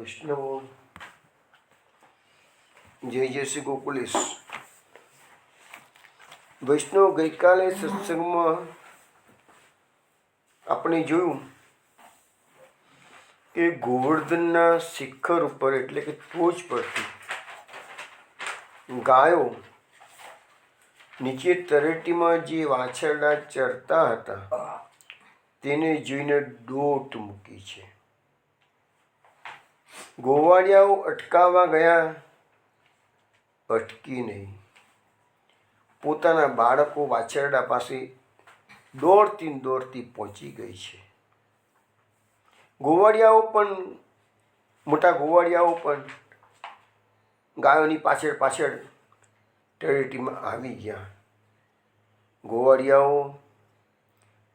વૈષ્ણવો, જય જય શ્રી ગોકુલેશ. વૈષ્ણવ, ગઈકાલે સત્સંગમાં આપણે જોયું કે ગોવર્ધનના શિખર ઉપર એટલે કે ટોચ પરથી ગાયો નીચે તરેટીમાં જે વાછરડા ચરતા હતા તેને જોઈને દોટ મૂકી છે. ગોવાળિયાઓ અટકાવવા ગયા, અટકી નહીં. પોતાના બાળકો વાછરડા પાસે દોડતી પહોંચી ગઈ છે. ગોવાળિયાઓ પણ, મોટા ગોવાળિયાઓ પણ ગાયોની પાછળ પાછળ તળેટીમાં આવી ગયા. ગોવાળિયાઓ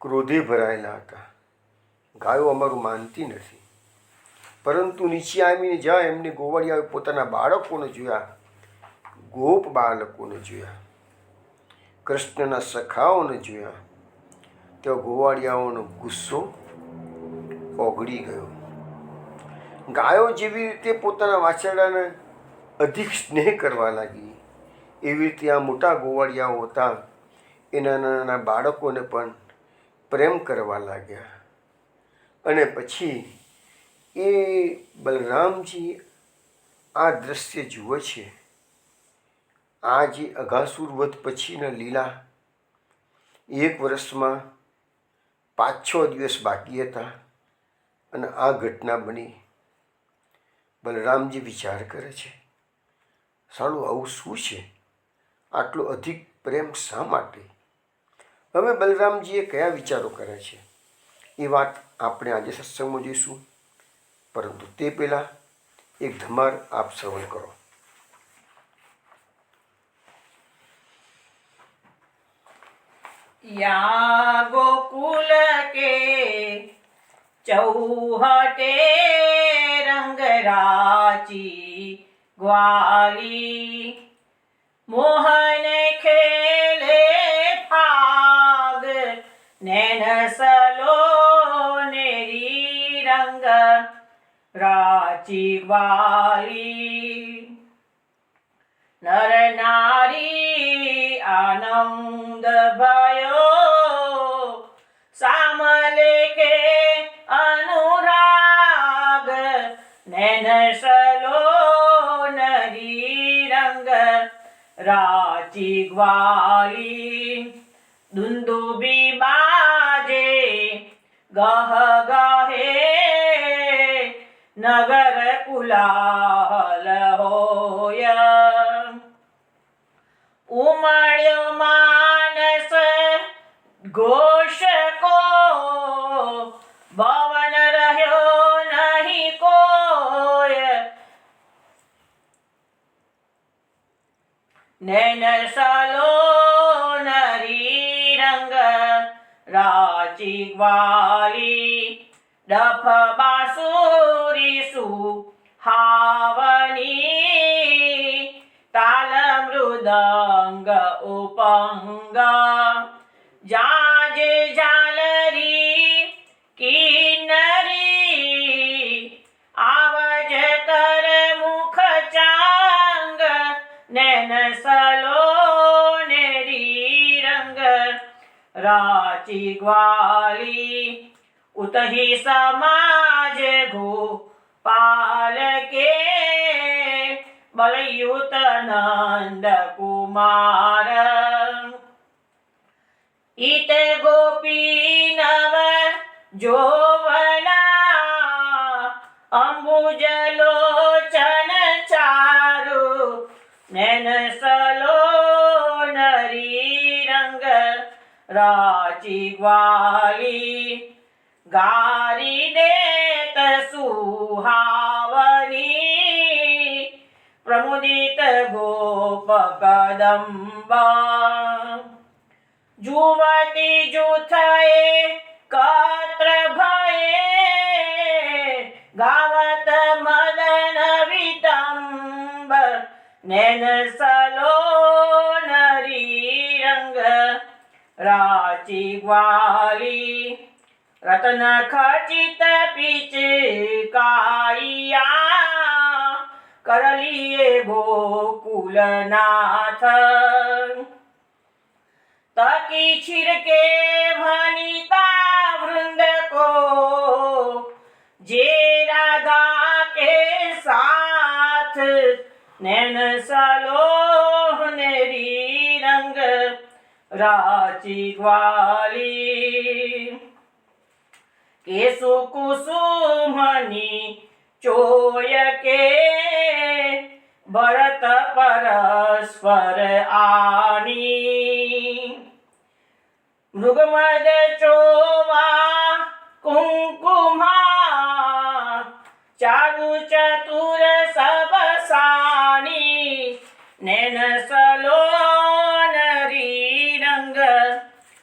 ક્રોધે ભરાયેલા હતા. ગાયો અમારું માનતી નથી. પરંતુ નીચે આવીને જ્યાં એમને ગોવાળિયાઓએ પોતાના બાળકોને જોયા, ગોપ બાળકોને જોયા, કૃષ્ણના સખાઓને જોયા, ત્યાં ગોવાળિયાઓનો ગુસ્સો ઓગળી ગયો. ગાયો જેવી રીતે પોતાના વાછરડાને અધિક સ્નેહ કરવા લાગી, એવી રીતે આ મોટા ગોવાળિયાઓ હતા એના નાના બાળકોને પણ પ્રેમ કરવા લાગ્યા. અને પછી એ બલરામજી આ દ્રશ્ય જુએ છે. આ જે અઘાસુર વધ પછીના લીલા, 1 વર્ષમાં 5-6 દિવસ બાકી હતા અને આ ઘટના બની. બલરામજી વિચાર કરે છે, સાલું આવું શું છે? આટલો અધિક પ્રેમ શા માટે? હવે બલરામજીએ કયા વિચારો કર્યા છે એ વાત આપણે આજે સત્સંગમાં જોઈશું. પરંતુ તે પહેલાં એક ધમાર આપ શ્રવણ કરો. या गोकुल के चौहटे रंग राची ग्वाली मोहन खेले फाग नैन सलो नेरी रंग राची ग्वाली नर नारी आनंद भयो सामले के अनुराग नैन सलो नरी रंग राची ग्वाली दुंदुबी बाजे गह गहे नगर कुलाहल होय उमड़्यो मानस घोष को भवन रह्यो नहीं कोय नैन सलो नरी रंग राची ग्वाली डफ बांसुरी सुहावनी ताल मृदंग उपंग जाजे झालरी किन्नरी आवज कर मुख चांग नैन सलो नेरी रंग राची ग्वाली उतही समाज गोपाल के बलयुत नंद कुमार इत गोपी नव जोवना अंबुज लोचन चारु नैन सलो नरी रंग राची ग्वाली गारी देत सुहावनी प्रमुदित गोप कदम्बा जुवती जूथये कत्र भये गावत मदन वितंब नैन सलो नरी रंग राची ग्वाली रत्न खचित पिचकारिया करलिए गोकुलनाथ तकी छिड़के वनिता वृंद को जे राधा के साथ नैन सलोह नेरी रंग राची ग्वाली केसु कुसुमनी चोय के भरत परस्पर आनी मृगमद चोवा कुंकुमा चारु चतुर सब सानी नैन सलो नरी रंग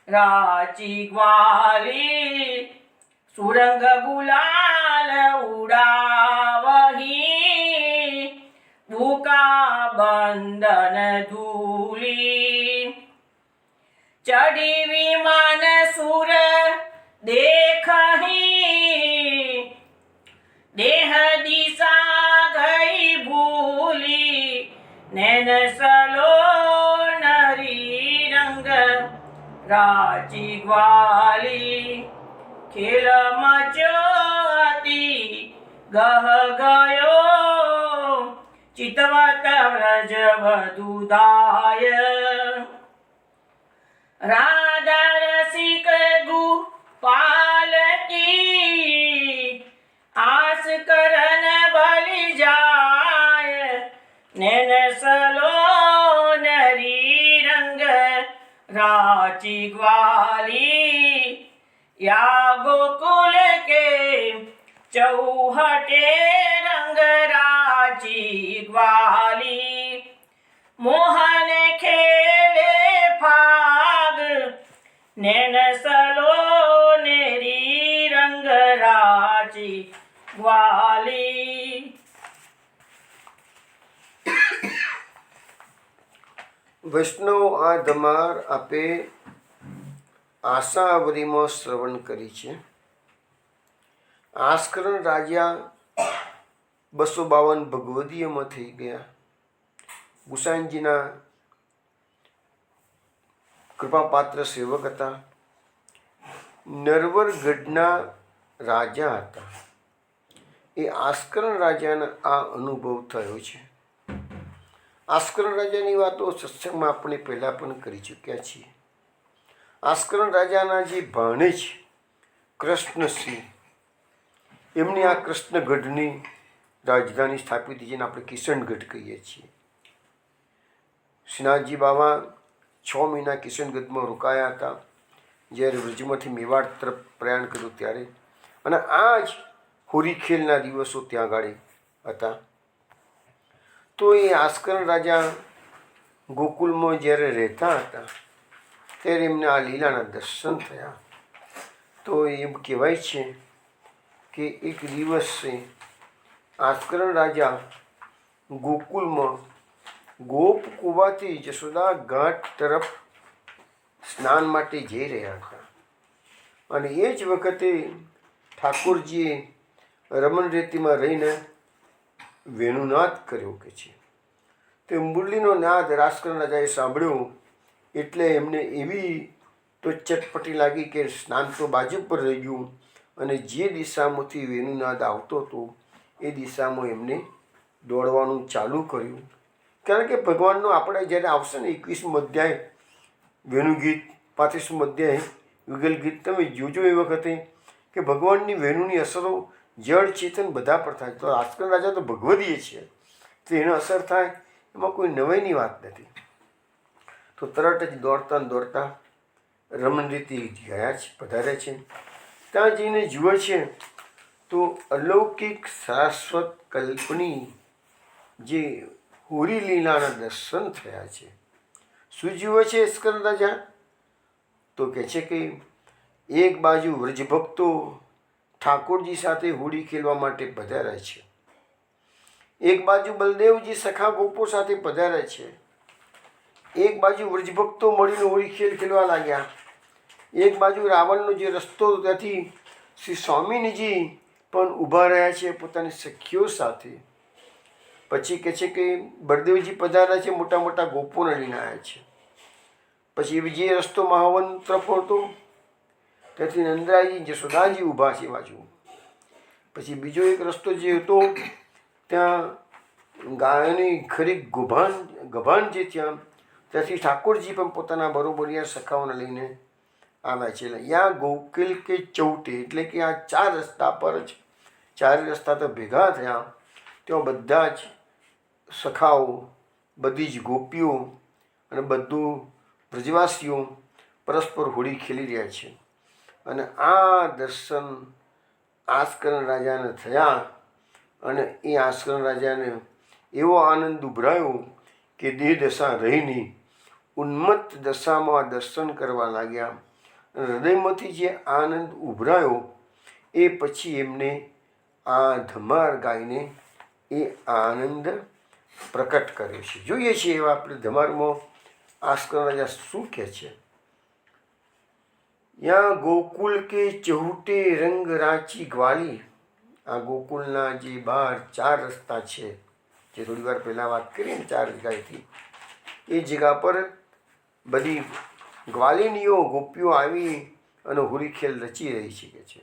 राची ग्वाली सुरंग गुलाल उड़ावही भूका बंदन धूली चढ़ी विमान सुर देखही देह दिशा गई भूली नैन सलो नरी रंग राची ग्वाली खेल मचती गह गयो चितवत व्रज वधुदाय राधा रसिक गोपाल की आस करन बलि जाय नैन सलो नरी रंग राची ग्वाली या गोकुल के चौहटे रंग राची ग्वाली मोहन खेले फाग नैन सलो नेरी रंग राची ग्वाली। વૈષ્ણવ આ ધમાર આપે આશાવરીમાં શ્રવણ કરી છે। આસ્કરણ રાજા 252 ભગવદીયમાં થઈ ગયા। ગુસાઈનજીના કૃપાપાત્ર સેવક હતા। નરવરગઢના રાજા હતા। એ આસ્કરણ રાજાના આ અનુભવ થયો છે। આસ્કરણ રાજાની વાતો સત્સંગમાં આપણે પહેલાં પણ કરી ચૂક્યા છીએ। આસ્કરણ રાજાના જે ભાણેજ કૃષ્ણસિંહ એમની આ કૃષ્ણગઢની રાજધાની સ્થાપિત જેને આપણે કિશનગઢ કહીએ છીએ। શ્રીનાથજી બાબા 6 મહિના કિશનગઢમાં રોકાયા હતા જ્યારે વ્રજમાંથી મેવાડ તરફ પ્રયાણ કર્યું ત્યારે, અને આ જ હોરીખેલના દિવસો ત્યાં આગળ હતા। તો એ આસ્કરણ રાજા ગોકુલમાં જ્યારે રહેતા હતા ત્યારે એમને આ લીલાના દર્શન થયા। તો એમ કહેવાય છે કે એક દિવસે આસ્કરણ રાજા ગોકુલમાં ગોપકુવાથી જશોદા ઘાટ તરફ સ્નાન માટે જઈ રહ્યા હતા, અને એ જ વખતે ઠાકોરજીએ રમણ રેતીમાં રહીને વેણુનાદ કર્યો કે છે। તે મુરલીનો નાદ આસ્કરણ રાજાએ સાંભળ્યો એટલે એમને એવી તો ચટપટી લાગી કે સ્નાન તો બાજુ પર રહી ગયું, અને જે દિશામાંથી વેણુનાદ આવતો હતો એ દિશામાં એમને દોડવાનું ચાલુ કર્યું। કારણ કે ભગવાનનો આપણે જ્યારે આવશે ને 21મો અધ્યાય વેણુગીત, 35મો અધ્યાય યુગલ ગીત, તમે જોજો એ વખતે કે ભગવાનની વેણુની અસરો જળ ચેતન બધા પર થાય। તો આસ્કરણ રાજા તો ભગવદીય છે, તો એને અસર થાય એમાં કોઈ નવાઈની વાત નથી। તો તરત જ દોડતા દોડતા રમણરીતિ ગયા છે, પધાર્યા છે। ત્યાં જઈને જુએ છે તો અલૌકિક શાશ્વત કલ્પની જે હોરી લીલાના દર્શન થયા છે। શું જુએ છે આસ્કરણ રાજા? તો કહે છે કે એક બાજુ વ્રજભક્તો ઠાકોરજી સાથે હોળી ખેલવા માટે પધાર્યા છે, એક બાજુ બલદેવજી સખા ગોપો સાથે પધાર્યા છે, એક બાજુ વ્રજભક્તો મળીને હોળી ખેલવા લાગ્યા, એક બાજુ રાવણનો જે રસ્તો ત્યાંથી શ્રી સ્વામિનીજી પણ ઊભા રહ્યા છે પોતાની સખીઓ સાથે। પછી કહે છે કે બળદેવજી પધાર્યા છે, મોટા મોટા ગોપોને લઈને આવ્યા છે. પછી બીજી રસ્તો મહાવન તરફ હતો, ત્યાંથી નંદરાયજી જશોદાજી ઊભા છે બાજુ. પછી બીજો એક રસ્તો જે હતો ત્યાં ગાયોની ખરી ગભાન જે ત્યાંથી ઠાકોરજી પણ પોતાના બરોબરિયા સખાઓને લઈને આવ્યા છે. યા ગોકુલ કે ચૌટે એટલે કે આ 4 રસ્તા પર જ, 4 રસ્તા તો ભેગા થયા, ત્યાં બધા જ સખાઓ, બધી જ ગોપીઓ અને બધું બ્રજવાસીઓ પરસ્પર હોળી ખેલી રહ્યા છે. અને આ દર્શન આસ્કરણ રાજાને થયા અને એ આસ્કરણ રાજાને એવો આનંદ ઉભરાયો કે દેહ દશા રહી નહીં, ઉન્મત્ત દશામાં દર્શન કરવા લાગ્યા. હૃદયમાંથી જે આનંદ ઉભરાયો એ પછી એમને આ ધમાર ગાઈને એ આનંદ પ્રકટ કર્યો છે. જોઈએ છીએ એવા આપણે ધમારમાં આસ્કરણ રાજા શું કહે છે. યાં ગોકુલ કે ચહુટે રંગ રાચી ગ્વાલી. આ ગોકુલના જે બહાર 4 રસ્તા છે, જે થોડી વાર પહેલાં વાત કરી ને 4 જગ્યાએથી, એ જગ્યા પર બધી ગ્વાલિનીઓ ગોપીઓ આવી અને હોળી ખેલ રચી રહી છે.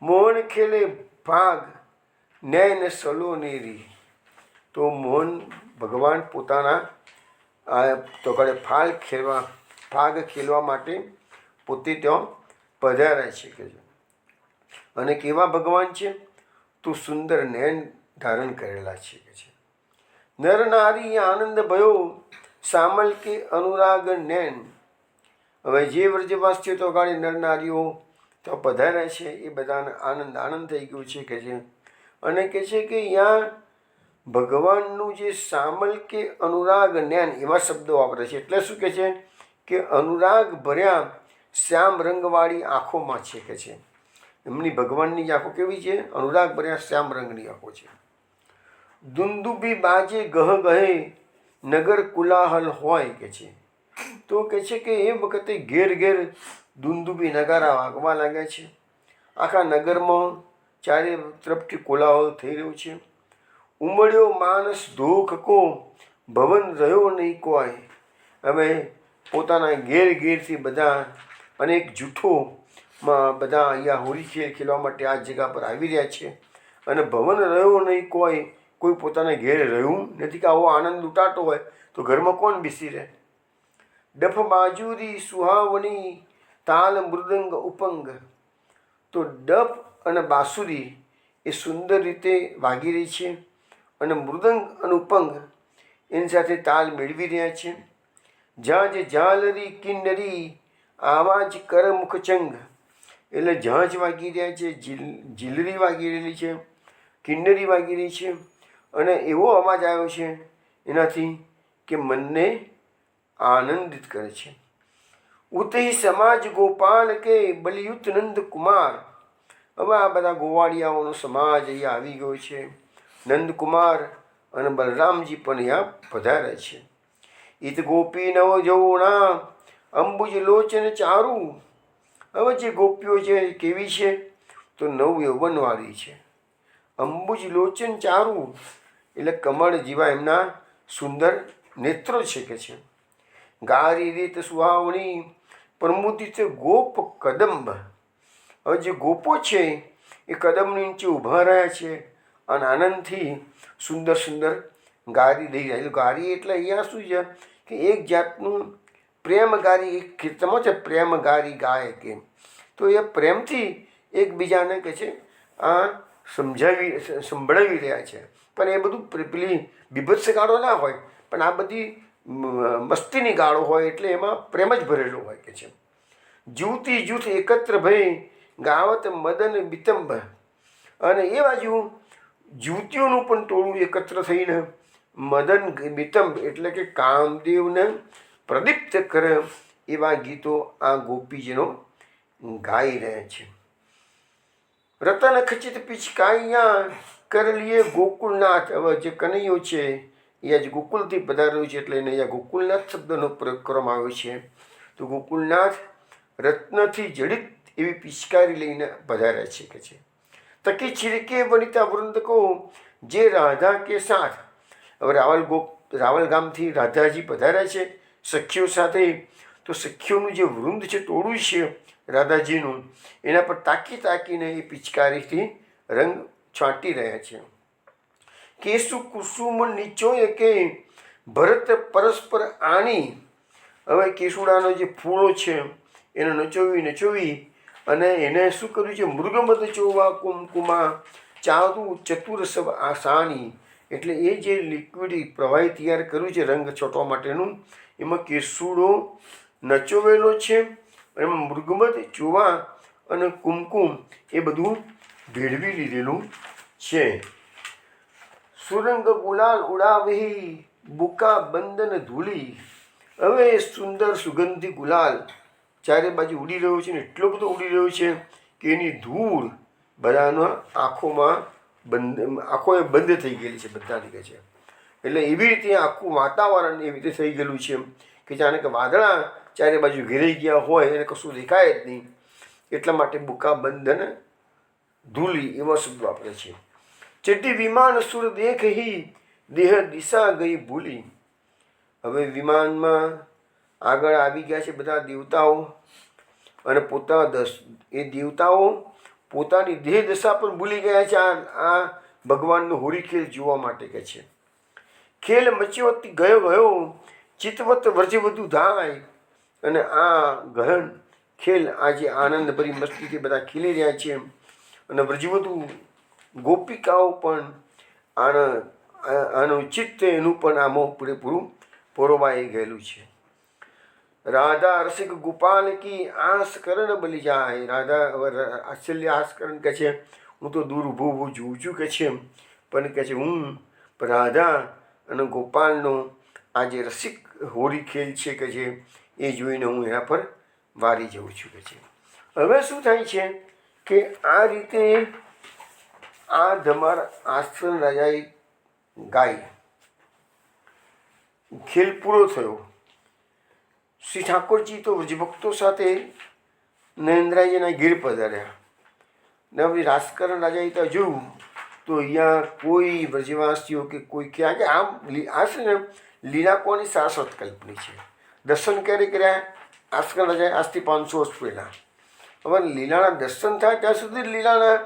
મોહન ખેલે ભાગ નૈન સલો નેરી. તો મોહન ભગવાન પોતાના તો કડે ભાગ ખેલવા માટે પોતે ત્યાં પધાર્યા છે કે છે. અને કેવા ભગવાન છે? તો સુંદર નૈન ધારણ કરેલા છે કે છે. નર નારી આનંદ ભયો સામલ કે અનુરાગ નૈન. હવે જે વ્રજવાસીઓ તો ગાડી નર નારીઓ તો પધાર્યા છે એ બધાને આનંદ થઈ ગયું છે કે છે. અને કહે છે કે અહીંયા ભગવાનનું જે સામલ કે અનુરાગ નૈન એવા શબ્દો વાપરે છે. એટલે શું કહે છે કે અનુરાગ ભર્યા શ્યામ રંગવાળી આંખોમાં છે કે છે. એમની ભગવાનની આંખો કેવી છે? અનુરાગ ભર્યા શ્યામ રંગની આંખો છે. દુંદુબી બાજે ગહ ગહે નગર કુલાહલ હોય કે છે. તો કહે છે કે એ વખતે ઘેર ઘેર દુંદુબી નગારા વાગવા લાગ્યા છે. આખા નગરમાં ચારે તરફથી કોલાહલ થઈ રહ્યો છે. ઉમળ્યો માનસ ધોખ કો ભવન રહ્યો નહીં કોઈ. હવે પોતાના ઘેરથી બધા અનેક જૂથોમાં બધા અહીંયા હોળી ખેલવા માટે આ જગ્યા પર આવી રહ્યા છે. અને ભવન રહ્યો નહીં કોઈ પોતાના ઘેર રહ્યું નથી. કે આવો આનંદ લૂંટાતો હોય તો ઘરમાં કોણ બેસી રહે? ડફ બાજુરી સુહાવણી તાલ મૃદંગ ઉપંગ. તો ડફ અને બાંસુરી એ સુંદર રીતે વાગી રહી છે અને મૃદંગ અને ઉપંગ એની સાથે તાલ મેળવી રહ્યા છે. જાજ ઝાલરી કિન્નરી આવાજ કર મુખચંગ. એટલે ઝાંઝ વાગી રહ્યા છે, ઝીલરી વાગી રહેલી છે, કિન્નરી વાગી રહી છે. અને એવો અવાજ આવ્યો છે એનાથી કે મનને આનંદિત કરે છે. ઉતહી સમાજ ગોપાલ કે બલિયુત નંદ કુમાર. હવે આ બધા ગોવાળિયાઓનો સમાજ અહીંયા આવી ગયો છે. નંદકુમાર અને બલરામજી પણ અહીંયા પધાર્યા છે. ઈત ગોપી નવ જવોણા અંબુજ લોચન ચારું. હવે જે ગોપીઓ છે કેવી છે? તો નવ યૌવનવાળી છે. અંબુજ લોચન ચારું એટલે કમળ જેવા એમના સુંદર નેત્રો છે કે છે. ગારી રીત સુહાવણી પ્રમુદિત ગોપ કદંબ. હવે જે ગોપો છે એ કદમની નીચે ઊભા રહ્યા છે અને આનંદથી સુંદર સુંદર ગારી દઈ રહ્યા. ગારી એટલે અહીંયા શું છે કે એક જાતનું પ્રેમ ગારી, એક કીર્તનમાં છે પ્રેમ ગારી ગાય કે. તો એ પ્રેમથી એકબીજાને કહે છે આ સંભળાવી રહ્યા છે. પણ એ બધું પેલી બીભત્સ ગાળો ના હોય, પણ આ બધી મસ્તીની ગાળો હોય એટલે એમાં પ્રેમ જ ભરેલો હોય કે છે. જૂતી જૂથ એકત્ર ભઈ ગાવત મદન બિતંબ. અને એ બાજુ જૂતીઓનું પણ ટોળું એકત્ર થઈને મદન બિતંબ એટલે કે કામદેવને પ્રદીપ્ત કરે એવા ગીતો આ ગોપીજીનો ગાઈ રહ્યા છે. રતન ખચિત પિચકાઈયા કરલીએ ગોકુલનાથ. હવે જે કનૈયો છે એ આજ ગોકુલથી પધાર્યો છે એટલે એને અહીંયા ગોકુલનાથ શબ્દનો પ્રયોગ કરવામાં આવ્યો છે. તો ગોકુલનાથ રત્નથી જડિત એવી પિચકારી લઈને પધાર્યા છે કે છે. તકી છિડકે વનિતા વૃંદ કો જે રાધા કે સાથ. હવે રાવલ ગામથી રાધાજી પધાર્યા છે સખીઓ સાથે, તો સખીઓનું જે વૃંદ છે, ટોળું છે રાધાજીનું, એના પર તાકી તાકીને એ પિચકારીથી રંગ છાંટી રહ્યા છે. કેસુ કુસુમ નીચોય કે ભરત પરસ્પર આણી. હવે કેસુડાનો જે ફૂલો છે એને નચોવી અને એને શું કર્યું છે, મૃગમદ ચોવા કુમકુમા ચારું ચતુર સબ આસાની. એટલે એ જે લિક્વિડ પ્રવાહી તૈયાર કર્યું છે રંગ છોટવા માટેનું, એમાં કેસુડો નચોવેલો છે, એમાં મૃગમદ ચોવા અને કુમકુમ એ બધું ભેળવી લીધેલું છે. સુરંગ ગુલાલ ઉડાવહી બુકા બંધન ધૂલી. હવે સુંદર સુગંધી ગુલાલ ચારે બાજુ ઉડી રહ્યો છે ને એટલો બધો ઉડી રહ્યો છે કે એની ધૂળ બધાના આંખોએ બંધ થઈ ગયેલી છે બધાની કે છે. એટલે એવી રીતે આખું વાતાવરણ એવી રીતે થઈ ગયેલું છે કે જાણે કે વાદળા ચારે બાજુ ઘેરાઈ ગયા હોય એને કશું દેખાય જ નહીં. એટલા માટે બુકા બંધન ધૂલી એવા શબ્દ વાપરે છે. ચેટી વિમાન સુર દેખહી દેહ દિશા ગઈ ભૂલી. હવે વિમાનમાં આગળ આવી ગયા છે બધા દેવતાઓ અને એ દેવતાઓ પોતાની દેહ દશા પણ ભૂલી ગયા છે આ ભગવાનનો હોળી ખેલ જોવા માટે કે છે. ખેલ મચ્યો ગયો ચિતવત વ્રજવધુ ધાય. અને આ ગહન ખેલ આજે આનંદભરી મસ્તીથી બધા ખેલી રહ્યા છે અને વ્રજવધુ ગોપિકાઓ પણ આનું ચિત્ત એનું પણ આમાં પૂરેપૂરું પરોવાઈ ગયેલું છે. રાધા રસિક ગોપાલ કી આસ કરણ બલી જાય. રાધા આશ્ચર્ય આસ કરણ કહે છે, હું તો દૂર ઊભું જોઉં છું કે છે, પણ કહે છે હું રાધા અને ગોપાલનો આ જે રસિક હોળી ખેલ છે કે છે એ જોઈને હું એના પર વારી જઉં છું કે છે. હવે શું થાય છે કે આ રીતે આ ધમાર આશ્ચર્ય રાજાએ ગાય ખેલ પૂરો થયો. શ્રી ઠાકોરજી તો વ્રજભક્તો સાથે નરેન્દ્રજીના ગીર પધાર્યા ને હવે રાજકારણ રાજાએ તો જોયું તો અહીંયા કોઈ વ્રજવાસીઓ કે કોઈ ક્યાં કે આમ આ છે ને લીલા કોની શાશ્વત કલ્પની છે. દર્શન ક્યારે કર્યા રાજકારણ રાજાએ આજથી 500 વર્ષ પહેલાં. હવે લીલાના દર્શન થાય ત્યાં સુધી લીલાના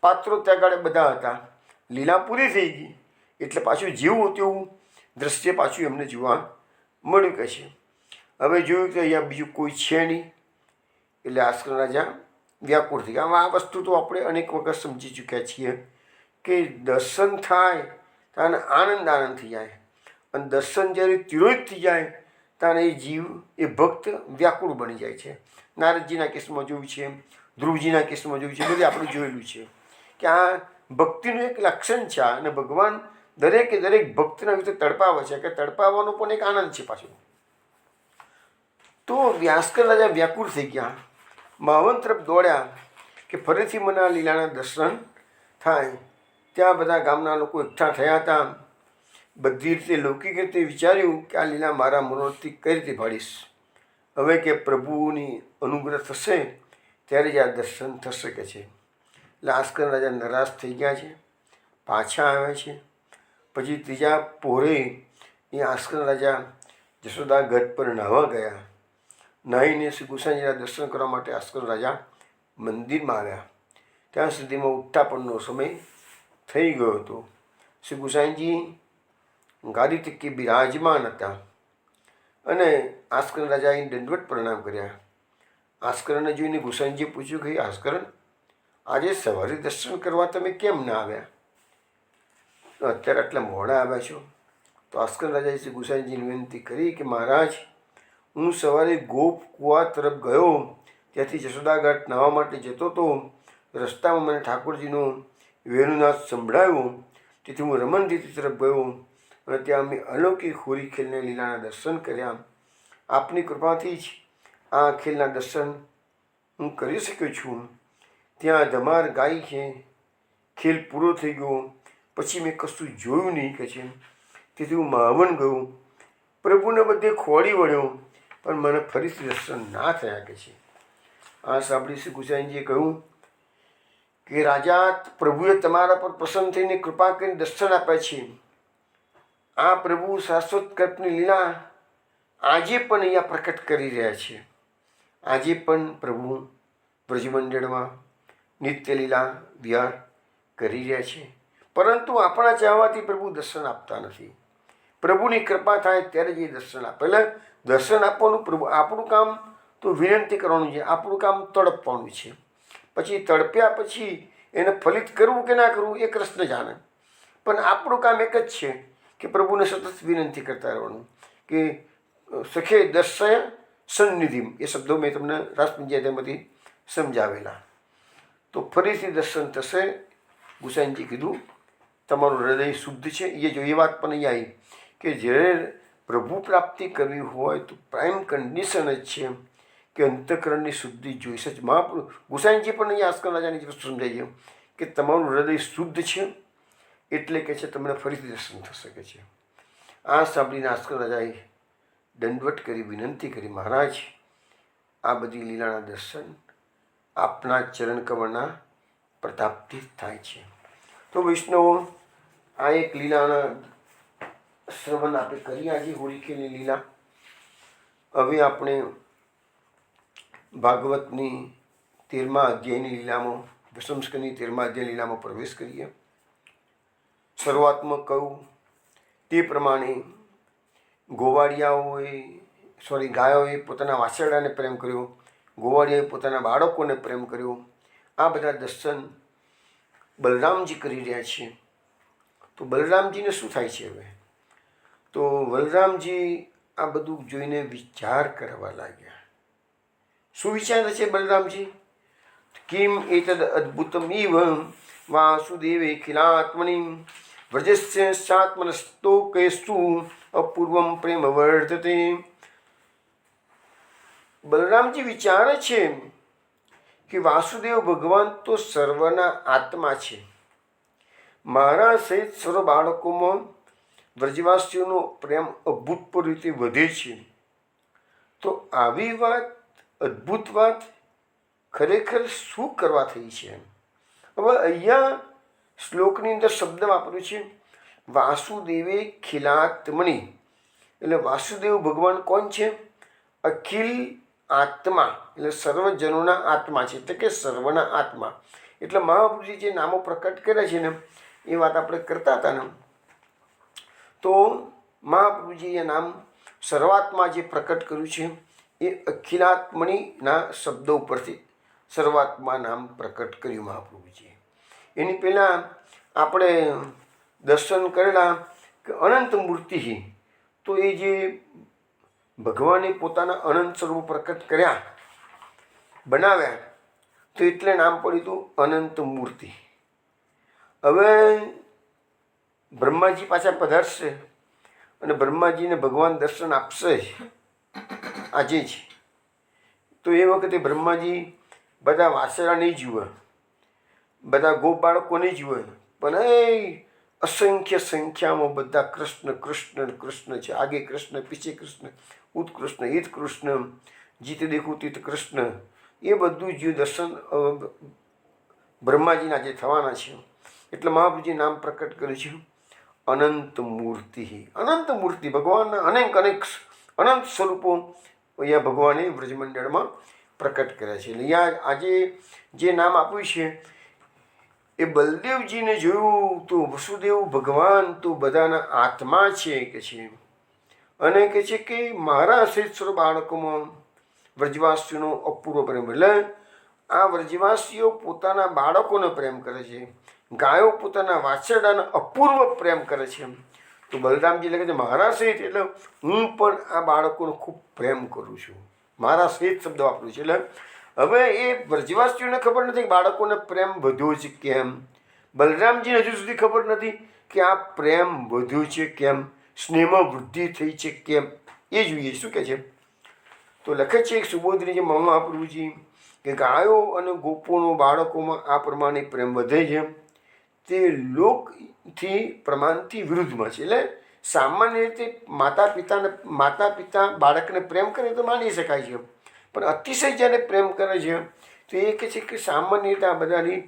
પાત્રો ત્યાં આગળ બધા હતા. લીલા પૂરી થઈ ગઈ એટલે પાછું જેવું તેવું દ્રશ્ય પાછું એમને જોવા મળ્યું કે છે. હવે જોયું કે અહીંયા બીજું કોઈ છે નહીં એટલે આશ્રમ રાજા વ્યાકુળ થઈ ગયા. આ વસ્તુ તો આપણે અનેક વખત સમજી ચૂક્યા છીએ કે દર્શન થાય ત્યારે આનંદ થઈ જાય અને દર્શન જ્યારે તિરોહિત થઈ જાય ત્યારે એ જીવ એ ભક્ત વ્યાકુળ બની જાય છે. નારદજીના કેસમાં જોયું છે, ધ્રુવજીના કેસમાં જોયું છે, બધે આપણે જોયેલું છે કે આ ભક્તિનું એક લક્ષણ છે અને ભગવાન દરેકે દરેક ભક્તના વિશે તડપાવે છે કે તડપાવવાનો પણ એક આનંદ છે પાછો. તો વ્યાસકર રાજા વ્યાકુળ થઈ ગયા, માવન તરફ દોડ્યા કે ફરીથી મને આ લીલાના દર્શન થાય. ત્યાં બધા ગામના લોકો એકઠા થયા હતા. બધી રીતે લૌકિક રીતે વિચાર્યું કે આ લીલા મારા મનોરથથી કઈ રીતે ભાળીશ. હવે કે પ્રભુની અનુગ્રહ થશે ત્યારે જ આ દર્શન થશે કે છે. એટલે આસ્કર રાજા નરાશ થઈ ગયા છે, પાછા આવ્યા છે. પછી ત્રીજા પોરે એ આસ્કર રાજા જશોદા ગઢ પર નાહવા ગયા. નાહીને શ્રી ગુસાઈજીના દર્શન કરવા માટે આસ્કર રાજા મંદિરમાં આવ્યા. ત્યાં સુધીમાં ઉઠ્ઠાપણનો સમય થઈ ગયો હતો. શ્રી ગુસાઈજી ગાદી ટીકી બિરાજમાન હતા અને આસ્કર રાજાએ દંડવત પ્રણામ કર્યા. આસ્કરને જોઈને ગુસાઈજીએ પૂછ્યું કે આસ્કરણ, આજે સવારે દર્શન કરવા તમે કેમ ના આવ્યા? અત્યારે આટલા મોડા આવ્યા છો? તો આસ્કર રાજાએ શ્રી ગુસાઈજીને વિનંતી કરી કે મહારાજ, હું સવારે ગોપ કુવા તરફ ગયો, ત્યાંથી જશોદાઘાટ નાહવા માટે જતો હતો. રસ્તામાં મને ઠાકોરજીનો વેણુનાદ સંભળાયો, તેથી હું રમણ રીતિ તરફ ગયો અને ત્યાં અમે અલૌકિક હોળી ખેલને લીલાના દર્શન કર્યા. આપની કૃપાથી જ આ ખેલના દર્શન હું કરી શક્યો છું. ત્યાં ધમાર ગાય છે, ખેલ પૂરો થઈ ગયો. પછી મેં કશું જોયું નહીં કે છે, તેથી હું માવન ગયો, પ્રભુને બધે ખોળી વળ્યો, પણ મને ફરીથી દર્શન ના થયા કે છે. આ સાંભળી શ્રી ગુસાઈજીએ કહ્યું કે રાજા, પ્રભુએ તમારા પર પ્રસન્ન થઈને કૃપા કરીને દર્શન આપ્યા છે, આ પ્રભુ શાશ્વત કલ્પની લીલા આજે પણ અહીંયા પ્રકટ કરી રહ્યા છે. આજે પણ પ્રભુ બ્રજમંડળમાં નિત્ય લીલા વિહાર કરી રહ્યા છે. પરંતુ આપણા ચાહવાથી પ્રભુ દર્શન આપતા નથી. પ્રભુની કૃપા થાય ત્યારે જ એ દર્શન આપે. એટલે દર્શન આપવાનું પ્રભુ, આપણું કામ તો વિનંતી કરવાનું છે, આપણું કામ તડપવાનું છે. પછી તડપ્યા પછી એને ફલિત કરવું કે ના કરવું એ કૃષ્ણ જાણે. પણ આપણું કામ એક જ છે કે પ્રભુને સતત વિનંતી કરતા રહેવાનું કે સખે દર્શય સન્નિધિમ. એ શબ્દો મેં તમને રાસપંચાયતમાંથી સમજાવેલા. તો ફરીથી દર્શન થશે. ગુસાઈનજી કીધું તમારું હૃદય શુદ્ધ છે. એ જો એ વાત પણ અહીંયા આવી કે જ્યારે પ્રભુ પ્રાપ્તિ કરવી હોય તો પ્રાઇમ કન્ડિશન જ છે કે અંતઃકરણની શુદ્ધિ જોઈશે જ. મહાપ્રભુ ગુસાઈનજી પણ અહીંયા આસ્કર રાજાની વસ્તુ સમજાય છે કે તમારું હૃદય શુદ્ધ છે એટલે કે છે તમને ફરીથી દર્શન થશે કે છે. આ સાંભળીને આસ્કર રાજાએ દંડવટ કરી વિનંતી કરી, મહારાજ આ બધી લીલાના દર્શન આપના ચરણ કમળના પ્રતાપથી જ થાય છે. તો વૈષ્ણવો, આ એક લીલાના શ્રવણ આપણે કરી આજે હોળીખેલની લીલા. હવે આપણે ભાગવતની 13મા અધ્યાયની લીલામાં, દશમસ્કંદની 13મા અધ્યાય લીલામાં પ્રવેશ કરીએ. શરૂઆતમાં કહ્યું તે પ્રમાણે ગાયોએ પોતાના વાછરડાને પ્રેમ કર્યો, ગોવાળિયાએ પોતાના બાળકોને પ્રેમ કર્યો. આ બધા દર્શન બલરામજી કરી રહ્યા છે. તો બલરામજીને શું થાય છે હવે? તો બલરામજી આ બધું જોઈને વિચાર કરવા લાગ્યા. શું વિચારે છે બલરામજી? કિમ એતદ અદ્ભુતમ ઇવ વાસુદેવે ખિલાત્મનિ વ્રજસ્ય સાત્મનસ્તોકેષુ અપૂર્વમ પ્રેમ વર્ધતે. બલરામજી વિચારે છે કે વાસુદેવ ભગવાન તો સર્વના આત્મા છે. મારા સહિત સર્વ બાળકોમાં વ્રજવાસીઓનો પ્રેમ અભૂતપૂર્વ રીતે વધે છે. તો આવી વાત, અદ્ભુત વાત ખરેખર શું કરવા થઈ છે? હવે અહીંયા શ્લોકની અંદર શબ્દ વાપર્યું છે વાસુદેવે ખિલાત્મનિ. એટલે વાસુદેવ ભગવાન કોણ છે? અખિલ આત્મા, એટલે સર્વજનોના આત્મા છે, એટલે કે સર્વના આત્મા. એટલે મહાપ્રભુજી જે નામો પ્રકટ કર્યા છે ને એ વાત આપણે કરતા હતા ને, તો મહાપ્રભુજી એ નામ સર્વાત્મા જે પ્રકટ કર્યું છે એ અખિલાત્મનિના શબ્દો ઉપરથી સર્વાત્મા નામ પ્રકટ કર્યું મહાપ્રભુજીએ. એની પહેલાં આપણે દર્શન કરેલા કે અનંત મૂર્તિ. તો એ જે ભગવાને પોતાના અનંત સ્વરૂપ પ્રકટ કર્યા, બનાવ્યા, તો એટલે નામ પડ્યું હતું અનંત મૂર્તિ. હવે બ્રહ્માજી પાછા પધારશે અને બ્રહ્માજીને ભગવાન દર્શન આપશે આજે જ. તો એ વખતે બ્રહ્માજી બધા વાસરા નહીં જુએ, બધા ગોપ બાળકો નહીં જુએ, પણ એ અસંખ્ય સંખ્યામાં બધા કૃષ્ણ કૃષ્ણ કૃષ્ણ છે. આગે કૃષ્ણ, પીછે કૃષ્ણ, ઉત્કૃષ્ણ હિત કૃષ્ણ, જીત દેખું તીત કૃષ્ણ. એ બધું જ દર્શન બ્રહ્માજીના જે થવાના છે. એટલે મહાપ્રભુજી નામ પ્રકટ કર્યું છે અનંત મૂર્તિ. અનંત મૂર્તિ, ભગવાનના અનેક અનેક અનંત સ્વરૂપો અહીંયા ભગવાને વ્રજમંડળમાં પ્રકટ કર્યા છે. અહીંયા આજે જે નામ આપ્યું છે એ બલદેવજીને જોયું તો વસુદેવ ભગવાન તો બધાના આત્મા છે કે છે. અને કહે છે કે મારા સહિત સર્વ બાળકોમાં વ્રજવાસીઓનો અપૂર્વ પ્રેમ. એટલે આ વ્રજવાસીઓ પોતાના બાળકોને પ્રેમ કરે છે, ગાયો પોતાના વાછરડાને અપૂર્વ પ્રેમ કરે છે. તો બલરામજી લખે છે મારા સહિત, એટલે હું પણ આ બાળકોને ખૂબ પ્રેમ કરું છું. મારા સહિત શબ્દ વાપરું છું. એટલે હવે એ વ્રજવાસીઓને ખબર નથી કે બાળકોને પ્રેમ વધ્યો છે કેમ. બલરામજીને હજુ સુધી ખબર નથી કે આ પ્રેમ વધ્યો છે કેમ, સ્નેહમાં વૃદ્ધિ થઈ છે કેમ. એ જોઈએ શું કહે છે. તો લખે છે એક સુબોધની જે મહાપ્રભુજી કે ગાયો અને ગોપોનો બાળકોમાં આ પ્રમાણે પ્રેમ વધે છે તે લોકથી પ્રમાણથી વિરુદ્ધમાં છે. એટલે સામાન્ય રીતે માતા પિતા બાળકને પ્રેમ કરે તો માની શકાય છે, પણ અતિશય જ્યારે પ્રેમ કરે છે તો એ કહે છે કે સામાન્ય રીતે આ બધાની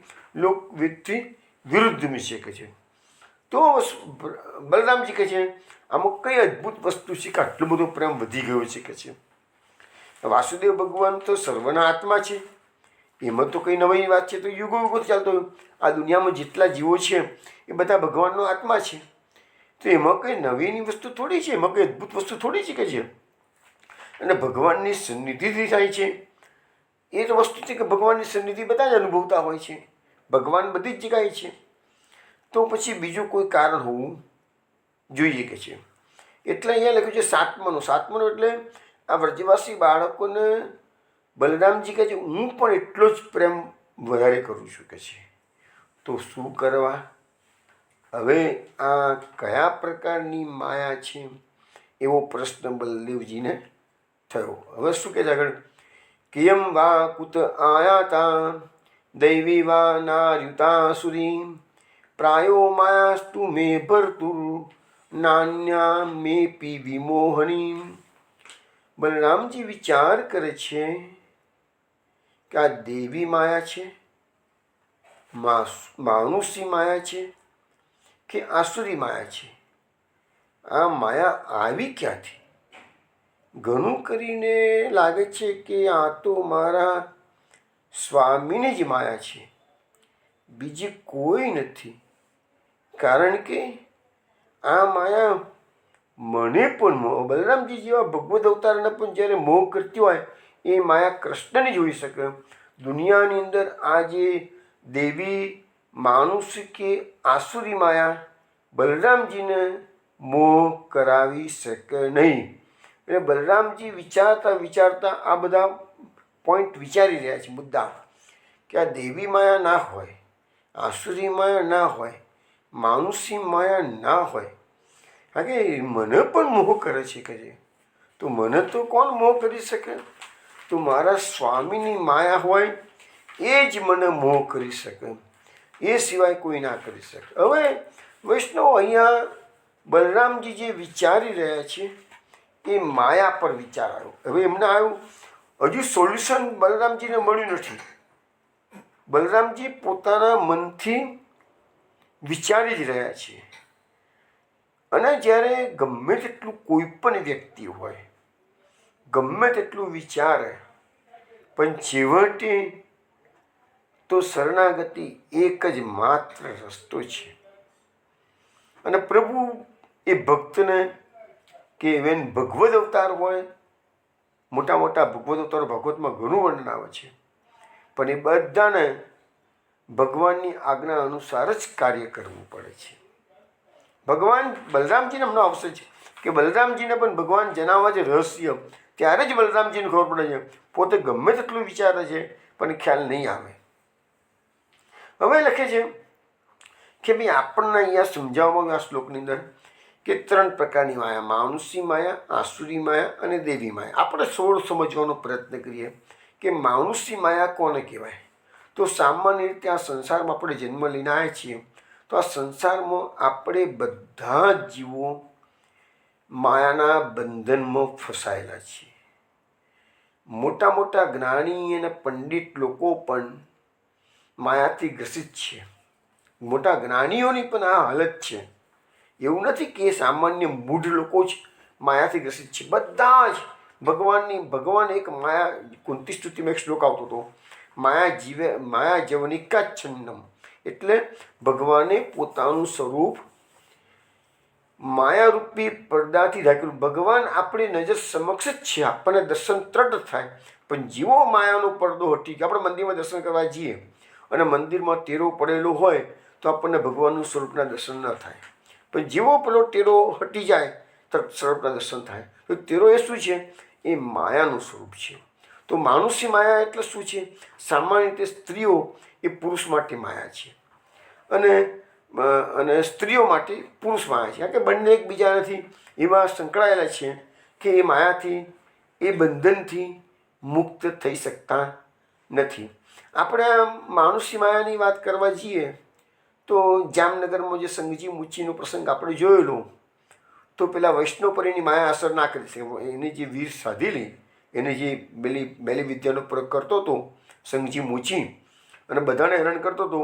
લોકવિદથી વિરુદ્ધ છે કે છે. તો બલરામજી કહે છે આમાં કઈ અદ્ભુત વસ્તુ છે કે આટલો બધો પ્રેમ વધી ગયો છે કે છે. વાસુદેવ ભગવાન તો સર્વના આત્મા છે, એમાં તો કંઈ નવી વાત છે. તો યુગો યુગો ચાલતો આ દુનિયામાં જેટલા જીવો છે એ બધા ભગવાનનો આત્મા છે. તો એમાં કંઈ નવીની વસ્તુ થોડી છે, એમાં કંઈ અદ્ભુત વસ્તુ થોડી છે કે છે. અને ભગવાનની સન્નિધિથી થાય છે એ તો વસ્તુ છે કે ભગવાનની સન્નિધિ બધા જ અનુભવતા હોય છે, ભગવાન બધી જ જગ્યાએ છે. તો પછી બીજું કોઈ કારણ હોવું જોઈએ કે છે. એટલે અહીંયા લખ્યું છે સાતમાનો એટલે આ વ્રજવાસી બાળકોને બલરામજી કહે છે હું પણ એટલો જ પ્રેમ વધારે કરું છું કે છે. તો શું કરવા? હવે આ કયા પ્રકારની માયા છે એવો પ્રશ્ન બલદેવજીને થયો. હવે શું કહે છે આગળ? કિયમ વા કુત આયાતા દૈવી વા નાર્યુતાસુરી પ્રાયો માયાસ્તુ મે ભરતુર નાન્યા મેપી વિમોહની. બલરામજી વિચાર કરે છે કે આ દેવી માયા છે, માનુષી માયા છે કે આસુરી માયા છે. આ માયા આવી ક્યાંથી? ઘણું કરીને લાગે છે કે આ તો મારા સ્વામીની જ માયા છે, બીજી કોઈ નથી. કારણ કે આ માયા મને પણ મોહ, બલરામજી જેવા ભગવદ અવતારને પણ જ્યારે મોહ કરતી હોય એ માયા કૃષ્ણને જોઈ શકે. દુનિયાની અંદર આ જે દેવી માનુષ કે આસુરી માયા બલરામજીને મોહ કરાવી શકે નહીં. એટલે બલરામજી વિચારતા આ બધા પોઈન્ટ વિચારી રહ્યા છે, મુદ્દા કે આ દેવી માયા ના હોય, આસુરી માયા ના હોય, માનુષી માયા ના હોય. હા કે મને પણ મોહ કરે છે કે છે. તો મને તો કોણ મોહ કરી શકે? તો મારા સ્વામીની માયા હોય એ જ મને મોહ કરી શકે, એ સિવાય કોઈ ના કરી શકે. હવે વૈષ્ણવ અહીંયા બલરામજી જે વિચારી રહ્યા છે એ માયા પર વિચાર આવ્યો. હવે એમને આવ્યું, હજુ સોલ્યુશન બલરામજીને મળ્યું નથી. બલરામજી પોતાના મનથી વિચારી જ રહ્યા છે. અને જ્યારે ગમે તેટલું કોઈ પણ વ્યક્તિ હોય, ગમે તેટલું વિચારે, પણ છેવટે તો શરણાગતિ એક જ માત્ર રસ્તો છે. અને પ્રભુ એ ભક્તને કે ઇવેન ભગવદ અવતાર હોય, મોટા મોટા ભગવદ અવતાર ભાગવતમાં ઘણું વર્ણન આવે છે, પણ એ બધાને ભગવાનની આજ્ઞા અનુસાર જ કાર્ય કરવું પડે છે. ભગવાન બલરામજીને હમણાં આવશે છે કે બલરામજીને પણ ભગવાન જણાવવા છે રહસ્ય, ત્યારે જ બલરામજીને ખબર પડે છે. પોતે ગમે તેટલું વિચારે છે પણ ખ્યાલ નહીં આવે. હવે લખે છે કે ભાઈ આપણને અહીંયા સમજાવવામાં આવ્યું આ શ્લોકની અંદર કે 3 પ્રકારની માયા, માનુષી માયા, આસુરી માયા અને દેવી માયા. આપણે સમજવાનો પ્રયત્ન કરીએ કે માનુષી માયા કોને કહેવાય. તો સામાન્ય રીતે આ સંસારમાં આપણે જન્મ લઈને આવ્યા છીએ, તો આ સંસારમાં આપણે બધા જ જીવો માયાના બંધનમાં ફસાયેલા છીએ. મોટા મોટા જ્ઞાની અને પંડિત લોકો પણ માયાથી ગ્રસિત છે. મોટા જ્ઞાનીઓની પણ આ હાલત છે. એવું નથી કે સામાન્ય મૂઢ લોકો જ માયાથી ગ્રસિત છે. બધા જ ભગવાન એક માયા, કુંતી સ્તુતિમાં એક શ્લોક આવતો હતો, માયા જવનિકા છન્નમ, એટલે ભગવાને પોતાનું સ્વરૂપ માયારૂપી પડદાથી ઢાંકેલું. ભગવાન આપણી નજર સમક્ષ જ છે, આપણને દર્શન તરત થાય, પણ જીવો માયાનો પડદો હટી ગયો. આપણે મંદિરમાં દર્શન કરવા જઈએ અને મંદિરમાં ટેરો પડેલો હોય તો આપણને ભગવાનનું સ્વરૂપના દર્શન ન થાય, પણ જેવો પેલો ટેરો હટી જાય તો સ્વરૂપના દર્શન થાય. તો ટેરો એ શું છે? એ માયાનું સ્વરૂપ છે. તો માનુષી માયા એટલે શું છે? સામાન્ય રીતે સ્ત્રીઓ એ પુરુષ માટે માયા છે અને સ્ત્રીઓ માટે પુરુષ માયા છે. કારણ કે બંને એકબીજાથી એવા સંકળાયેલા છે કે એ માયાથી, એ બંધનથી મુક્ત થઈ શકતા નથી. આપણે માનુષી માયાની વાત કરવા જઈએ તો જામનગરમાં જે સંઘજી મુચીનો પ્રસંગ આપણે જોયેલો, તો પેલા વૈષ્ણવપરીની માયા અસર ના કરી શકે. એને જે વીર સાધેલી, એને જે બેલી વિદ્યાનો પ્રયોગ કરતો હતો સંઘજી મુચી, અને બધાને હેરાન કરતો હતો,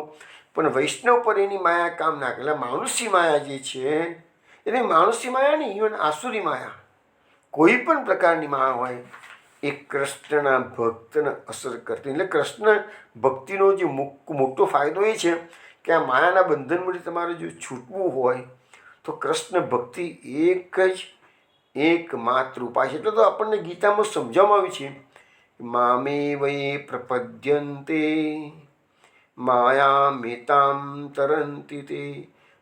પણ વૈષ્ણવ પર એની માયા કામ ના કરે. એટલે માનુષી માયા જે છે એને માનુષી માયા નહીં, ઇવન આસુરી માયા, કોઈ પણ પ્રકારની માયા હોય એ કૃષ્ણના ભક્તને અસર કરતી. એટલે કૃષ્ણ ભક્તિનો જે મોટો ફાયદો એ છે કે આ માયાના બંધનમાંથી તમારે જો છૂટવું હોય તો કૃષ્ણ ભક્તિ એકમાત્ર ઉપાય છે. એટલે તો આપણને ગીતામાં સમજાવવામાં આવ્યું છે, મામે વયે પ્રપદ્યન્તે માયા મેતામ તરંતિ તે.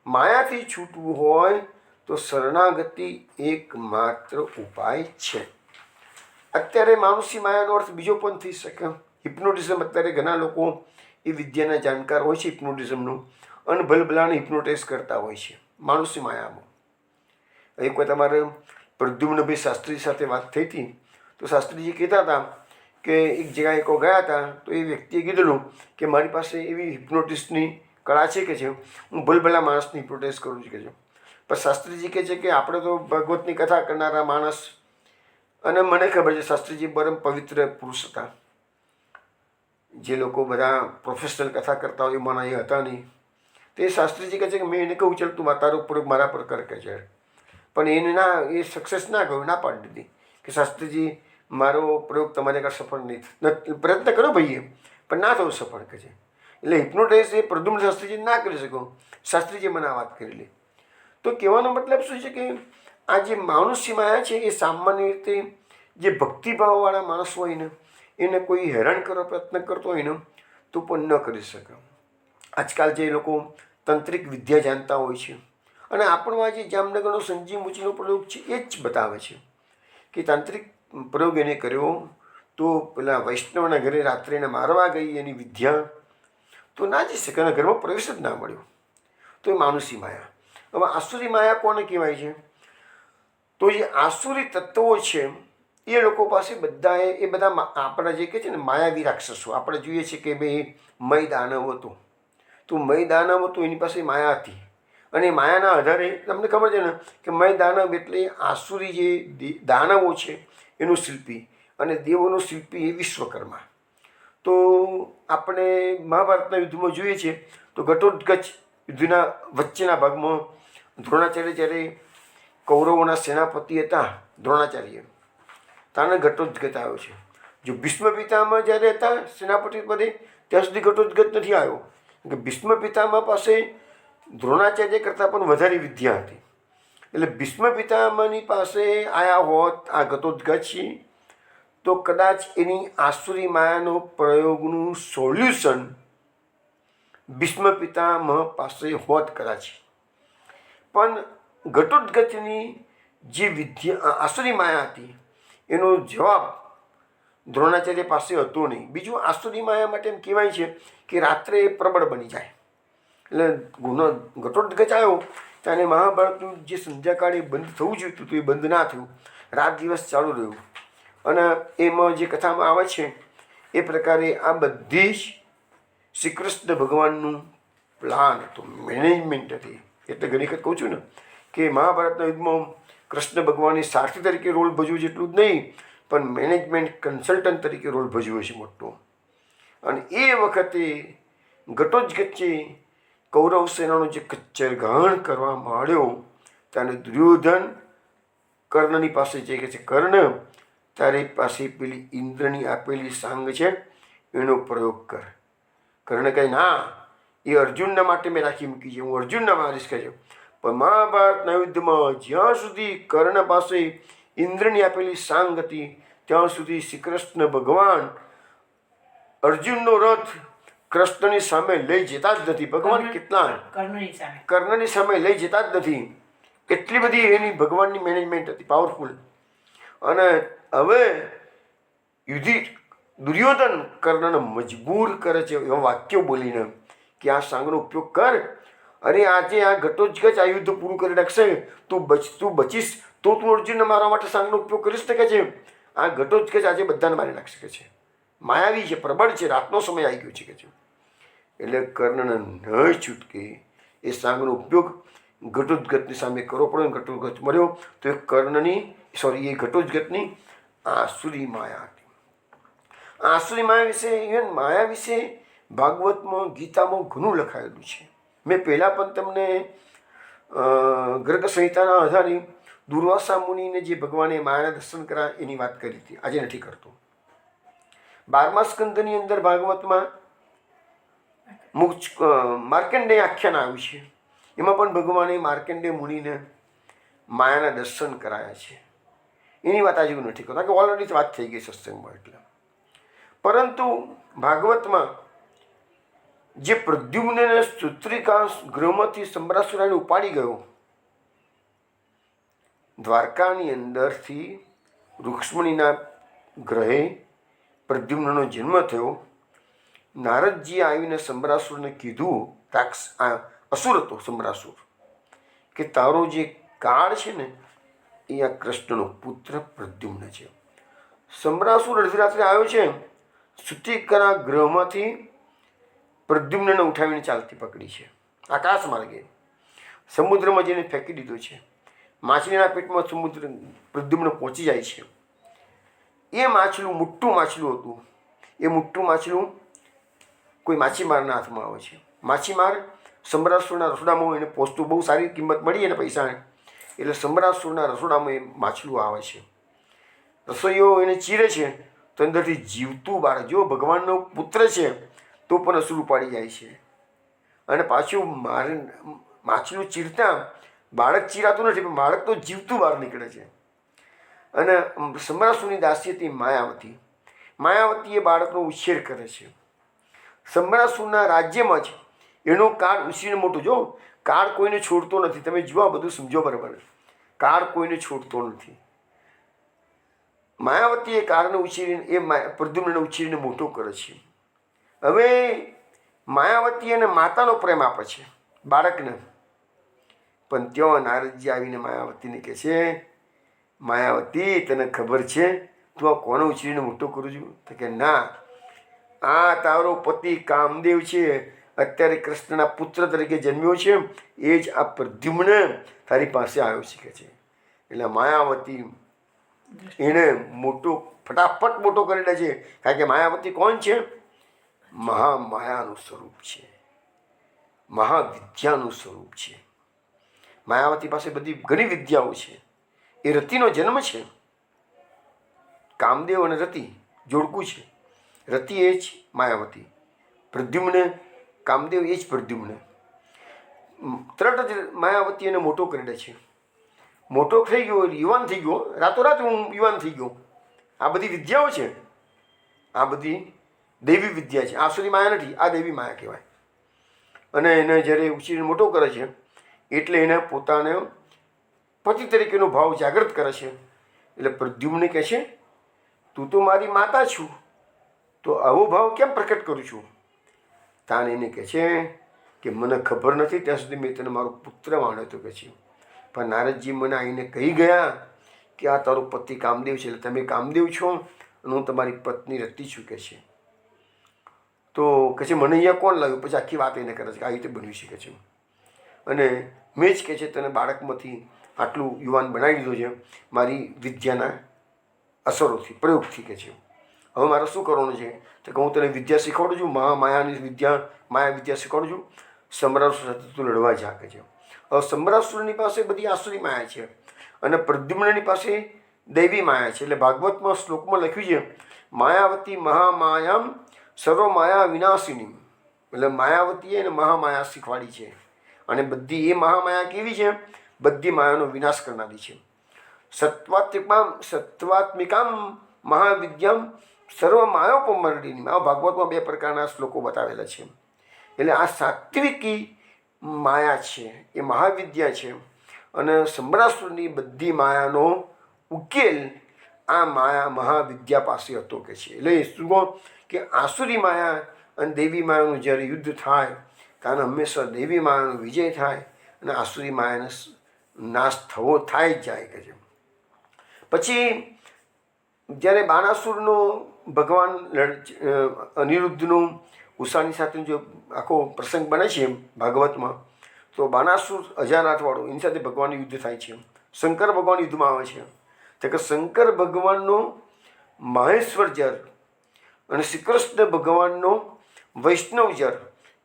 માયાથી છૂટવું હોય તો શરણાગતિ એકમાત્ર ઉપાય છે. અત્યારે માનુષી માયાનો અર્થ બીજો પણ થઈ શકે. હિપ્નોટિઝમ, અત્યારે ઘણા લોકો એ વિદ્યાના જાણકાર હોય છે હિપ્નોટિઝમનું, અને ભલભલાને હિપ્નોટાઇઝ કરતા હોય છે માનુષી માયામાં. એક વખત તમારે પ્રદ્યુમ્નભાઈ શાસ્ત્રી સાથે વાત થઈ હતી, તો શાસ્ત્રીજી કહેતા હતા કે એક જગ્યાએ કોઈ ગયા હતા, તો એ વ્યક્તિએ કીધેલું કે મારી પાસે એવી હિપ્નોટિસ્ટની કળા છે કે છે હું ભલભલા માણસને હિપ્નોટાઇઝ કરું છું કે છે. પણ શાસ્ત્રીજી કહે છે કે આપણે તો ભગવતની કથા કરનારા માણસ, અને મને ખબર છે શાસ્ત્રીજી પરમ પવિત્ર પુરુષ હતા. જે લોકો બધા પ્રોફેશનલ કથા કરતા હોય મને એ હતા નહીં. તે શાસ્ત્રીજી કહે છે કે મેં એને કહું ચાલ તું તારો પ્રયોગ મારા પર કર કે છે, પણ એ સક્સેસ ના ગયું, ના પાડી દીધી કે શાસ્ત્રીજી મારો પ્રયોગ તમારે આગળ સફળ નહીં થાય. પ્રયત્ન કરો ભાઈએ, પણ ના થયું સફળ કે છે. એટલે હિપ્નોટાઇઝ એ પ્રદ્યુમ્ન શાસ્ત્રીજી ના કરી શકો. શાસ્ત્રીજી મને આ વાત કરેલી. તો કહેવાનો મતલબ શું છે કે આ જે માનુષી માયા છે એ સામાન્ય રીતે જે ભક્તિભાવવાળા માણસ હોય ને એને કોઈ હેરાન કરવા પ્રયત્ન કરતો હોય ને તો પણ ન કરી શકે. આજકાલ જે લોકો તંત્રિક વિદ્યા જાણતા હોય છે, અને આપણો આ જે જામનગરનો સંજીવ મૂચીનો પ્રયોગ છે એ જ બતાવે છે કે તાંત્રિક પ્રયોગ એને કર્યો તો પેલા વૈષ્ણવના ઘરે રાત્રે એને મારવા ગઈ એની વિદ્યા, તો ના જઈ શકે, એના ઘરમાં પ્રવેશ જ ના મળ્યો. તો એ માનુષી માયા. હવે આસુરી માયા કોને કહેવાય છે? તો જે આસુરી તત્વો છે એ લોકો પાસે બધા આપણા જે કહે છે ને માયાવી રાક્ષસો, આપણે જોઈએ છીએ કે ભાઈ મય દાનવ હતો, તો મય દાનવ હતો એની પાસે માયા હતી, અને માયાના આધારે તમને ખબર છે ને કે મય દાનવ એટલે આસુરી જે દાનવો છે એનું શિલ્પી, અને દેવોનું શિલ્પી એ વિશ્વકર્મા. તો આપણે મહાભારતના યુદ્ધમાં જોઈએ છીએ તો ઘટોત્કચ યુદ્ધના વચ્ચેના ભાગમાં દ્રોણાચાર્ય જ્યારે કૌરવોના સેનાપતિ હતા, દ્રોણાચાર્ય તાને ઘટોત્કચ આવ્યો છે. જો ભીષ્મ પિતામહ જ્યારે હતા સેનાપતિ પદે ત્યાં સુધી ઘટોત્કચ નથી આવ્યો, કે ભીષ્મ પિતામહ પાસે દ્રોણાચાર્ય કરતાં પણ વધારે વિદ્યા હતી. એટલે ભીષ્મ પિતામહની પાસે આવ્યા હોત આ ઘટોત્કચ, તો કદાચ એની આસુરી માયાનો પ્રયોગનું સોલ્યુશન ભીષ્મ પિતામહ પાસે હોત કદાચ. પણ ઘટોત્કચની જે વિદ્યા આસુરી માયા હતી એનો જવાબ દ્રોણાચાર્ય પાસે હતો નહીં. બીજું આસુરી માયા માટે એમ કહેવાય છે કે રાત્રે પ્રબળ બની જાય. એટલે ઘટોત્કચ આવ્યો ત્યારે મહાભારતનું જે સંધ્યાકાળે બંધ થવું જોઈતું હતું એ બંધ ના થયું, રાત દિવસ ચાલુ રહ્યું. અને એમાં જે કથામાં આવે છે એ પ્રકારે આ બધી જ શ્રી કૃષ્ણ ભગવાનનું પ્લાન હતું, મેનેજમેન્ટ હતી. એટલે ઘણી વખત કહું છું ને કે મહાભારતના યુદ્ધમાં કૃષ્ણ ભગવાનની સારથી તરીકે રોલ ભજવું જેટલું જ નહીં, પણ મેનેજમેન્ટ કન્સલ્ટન્ટ તરીકે રોલ ભજવ્યો છે મોટો. અને એ વખતે ઘટોત્કચે કૌરવ સેનાનો જે કચ્ચરઘાણ કરવા માંડ્યો ત્યારે દુર્યોધન કર્ણની પાસે જે કહે છે, કર્ણ તારી પાસે પેલી ઇન્દ્રની આપેલી સાંગ છે એનો પ્રયોગ કર. કર્ણ કહે ના, એ અર્જુનના માટે મેં રાખી મૂકી છે, હું અર્જુનના મારીશ કહે છે. પણ મહાભારતના યુદ્ધમાં જ્યાં સુધી કર્ણ પાસે ઇન્દ્રની આપેલી સાંગ હતી ત્યાં સુધી શ્રી કૃષ્ણ ભગવાન અર્જુનનો રથ કૃષ્ણની સામે લઈ જતા જ નથી. ભગવાન કેટલા કર્ણની સામે લઈ જતા જ નથી. એટલી બધી એની ભગવાનની મેનેજમેન્ટ હતી, પાવરફુલ. અને હવે દુર્યોધન કર્ણને મજબૂર કરે છે એવા વાક્યો બોલીને કે આ સાંગનો ઉપયોગ કર. અરે આજે આ ઘટોત્કચ આ યુદ્ધ પૂરું કરી નાખશે, તું બચીશ તો તું અર્જુનને મારવા માટે સાંગનો ઉપયોગ કરી શકે છે. આ ઘટોત્કચ આજે બધાને મારી નાખી શકે છે, માયાવી છે, પ્રબળ છે, રાતનો સમય આવી ગયો છે કે છે. એટલે કર્ણને ન છૂટકે એ સાંગનો ઉપયોગ ઘટોત્કચની સામે કરવો પડ્યો. ઘટોત્કચ મર્યો તો એ ઘટોત્કચની આસુરી માયા હતી. આસુરી માયા વિશે, ઇવન માયા વિશે ભાગવતમાં, ગીતામાં ઘણું લખાયેલું છે. મેં પહેલાં પણ તમને ગર્ગ સંહિતાના આધારે દુર્વાસા મુનિને જે ભગવાને માયાના દર્શન કર્યા એની વાત કરી હતી. આજે નથી કરતો. 12મા સ્કંદની અંદર ભાગવતમાં માર્કંડેય આખ્યાન આવ્યું છે. એમાં પણ ભગવાને માર્કંડેય મુનિને માયાના દર્શન કરાયા છે. એની વાત આજે હું નથી કરતો, કારણ કે ઓલરેડી વાત થઈ ગઈ સત્સંગમાં. એટલે પરંતુ ભાગવતમાં જે પ્રદ્યુમ્નને સૂત્રિકા ગૃહમાંથી સંબરાસુરાને ઉપાડી ગયો, દ્વારકાની અંદરથી રૂક્ષ્મણીના ગ્રહે પ્રદ્યુમ્નનો જન્મ થયો. નારદજીએ આવીને સંબરાસુરને કીધું, અસુર હતો સંબરાસુર, કે તારો જે કાળ છે ને એ આ કૃષ્ણનો પુત્ર પ્રદ્યુમ્ન છે. સંબરાસુર અડધી રાત્રે આવ્યો છે, સૂત્રિકાના ગ્રહમાંથી પ્રદ્યુમ્નને ઉઠાવીને ચાલતી પકડી છે. આકાશ માર્ગે સમુદ્રમાં જઈને ફેંકી દીધો છે. માછલીના પેટમાં પ્રદ્યુમ્ન પહોંચી જાય છે. એ માછલું મોટું માછલું હતું. એ મોટું માછલું કોઈ માછીમારના હાથમાં આવે છે. માછીમાર સંબરાસુરના રસોડામાં એને પહોંચતું બહુ સારી કિંમત મળી એને પૈસાને, એટલે સંબરાસુરના રસોડામાં એ માછલું આવે છે. રસોઈઓ એને ચીરે છે તો અંદરથી જીવતું બાળક, જો ભગવાનનો પુત્ર છે તો પણ અસુર ઉપાડી જાય છે. અને પાછું માછલું ચીરતા બાળક ચીરાતું નથી, પણ બાળક તો જીવતું બહાર નીકળે છે. અને સંબરાસુરની દાસી હતી માયાવતી. માયાવતી એ બાળકનો ઉછેર કરે છે. સંબરાસુરના રાજ્યમાં જ એનો કાળ ઉછીને મોટો, જો કાળ કોઈને છોડતો નથી. તમે જુઓ, આ બધું સમજો બરાબર. કાળ કોઈને છોડતો નથી. માયાવતી એ કાળને ઉછીરીને પ્રદ્યુમ્નને ઉછીરીને મોટો કરે છે. હવે માયાવતી એને માતાનો પ્રેમ આપે છે બાળકને. પણ ત્યાં નારદજી આવીને માયાવતીને કહે છે, માયાવતી તને ખબર છે તું આ કોને ઉછીરીને મોટો કરું છું? તો કે ના, આ તારો પતિ કામદેવ છે, અત્યારે કૃષ્ણના પુત્ર તરીકે જન્મ્યો છે, એ જ આ પ્રદ્યુમ્ન તારી પાસે આવ્યો છે કે છે. એટલે માયાવતી એને ફટાફટ મોટો કરી દે છે. કારણ કે માયાવતી કોણ છે? મહામાયાનું સ્વરૂપ છે, મહાવિદ્યાનું સ્વરૂપ છે. માયાવતી પાસે બધી ઘણી વિદ્યાઓ છે. એ રતિનો જન્મ છે. કામદેવ અને રતિ જોડકું છે. રતિ એ જ માયાવતી, પ્રદ્યુમ્ન કામદેવ એ જ પ્રદ્યુમ્ન. તરત જ માયાવતી એને મોટો કરી દે છે. મોટો થઈ ગયો, યુવાન થઈ ગયો, રાતોરાત હું યુવાન થઈ ગયો. આ બધી વિદ્યાઓ છે, આ બધી દૈવી વિદ્યા છે. આસુરી માયા નથી, આ દૈવી માયા કહેવાય. અને એને જ્યારે ઉછીરીને મોટો કરે છે એટલે એને પોતાને પતિ તરીકેનો ભાવ જાગૃત કરે છે. એટલે પ્રદ્યુમ્ન કહે છે, તું તો મારી માતા છું, તો આવો ભાવ કેમ પ્રકટ કરું છું? તાને એને કહે છે કે મને ખબર નથી, ત્યાં સુધી મેં તને મારો પુત્ર માન્યો હતો કે છે. પણ નારદજી મને આવીને કહી ગયા કે આ તારો પતિ કામદેવ છે, એટલે તમે કામદેવ છો અને હું તમારી પત્ની રતિ છું કે છે. તો કહે છે મને અહીંયા કોણ લાવ્યું? પછી આખી વાત એને કરે છે કે આવી રીતે બન્યું છે કે છે. અને મેં જ કહે છે તને બાળકમાંથી આટલું યુવાન બનાવી દીધો છે મારી વિદ્યાના અસરોથી, પ્રયોગથી કે છે. હવે મારે શું કરવાનું છે? તો કે હું તને વિદ્યા શીખવાડું છું, માયા વિદ્યા શીખવાડું છું. સંબરાસુર સાથે તું લડવા જા કે છે. હવે સંબરાસુરની પાસે બધી આસુરી માયા છે અને પ્રદ્યુમ્નની પાસે દૈવી માયા છે. એટલે ભાગવતમાં શ્લોકમાં લખ્યું છે, માયાવતી મહામાયામ સર્વ માયા વિનાશિની. એટલે માયાવતીએ એને મહામાયા શીખવાડી છે. અને બધી એ મહામાયા કેવી છે? બધી માયાનો વિનાશ કરનારી છે. સત્વાત્મિકામ મહાવિદ્યામ સર્વ માયોપમર્દિની. આ ભાગવતમાં 2 પ્રકારના શ્લોકો બતાવેલા છે. એટલે આ સાત્વિકી માયા છે, એ મહાવિદ્યા છે. અને સંબરાસુરની બધી માયાનો ઉકેલ આ માયા મહાવિદ્યા પાસે હતો કે છે. એટલે શું કે આસુરી માયા અને દેવી માયાનું જ્યારે યુદ્ધ થાય ત્યારે હંમેશા દેવી માયાનો વિજય થાય અને આસુરી માયાનો નાશ થાય જ જાય કે છે. પછી જ્યારે બાણાસુરનો ભગવાન અનિરુદ્ધનું ઉષાની સાથેનો જો આખો પ્રસંગ બને છે ભાગવતમાં, તો બાણાસુર અજાનાથવાળો એની સાથે ભગવાનનું યુદ્ધ થાય છે. શંકર ભગવાન યુદ્ધમાં આવે છે. તો કે શંકર ભગવાનનો મહેશ્વર જર અને શ્રી કૃષ્ણ ભગવાનનો વૈષ્ણવજર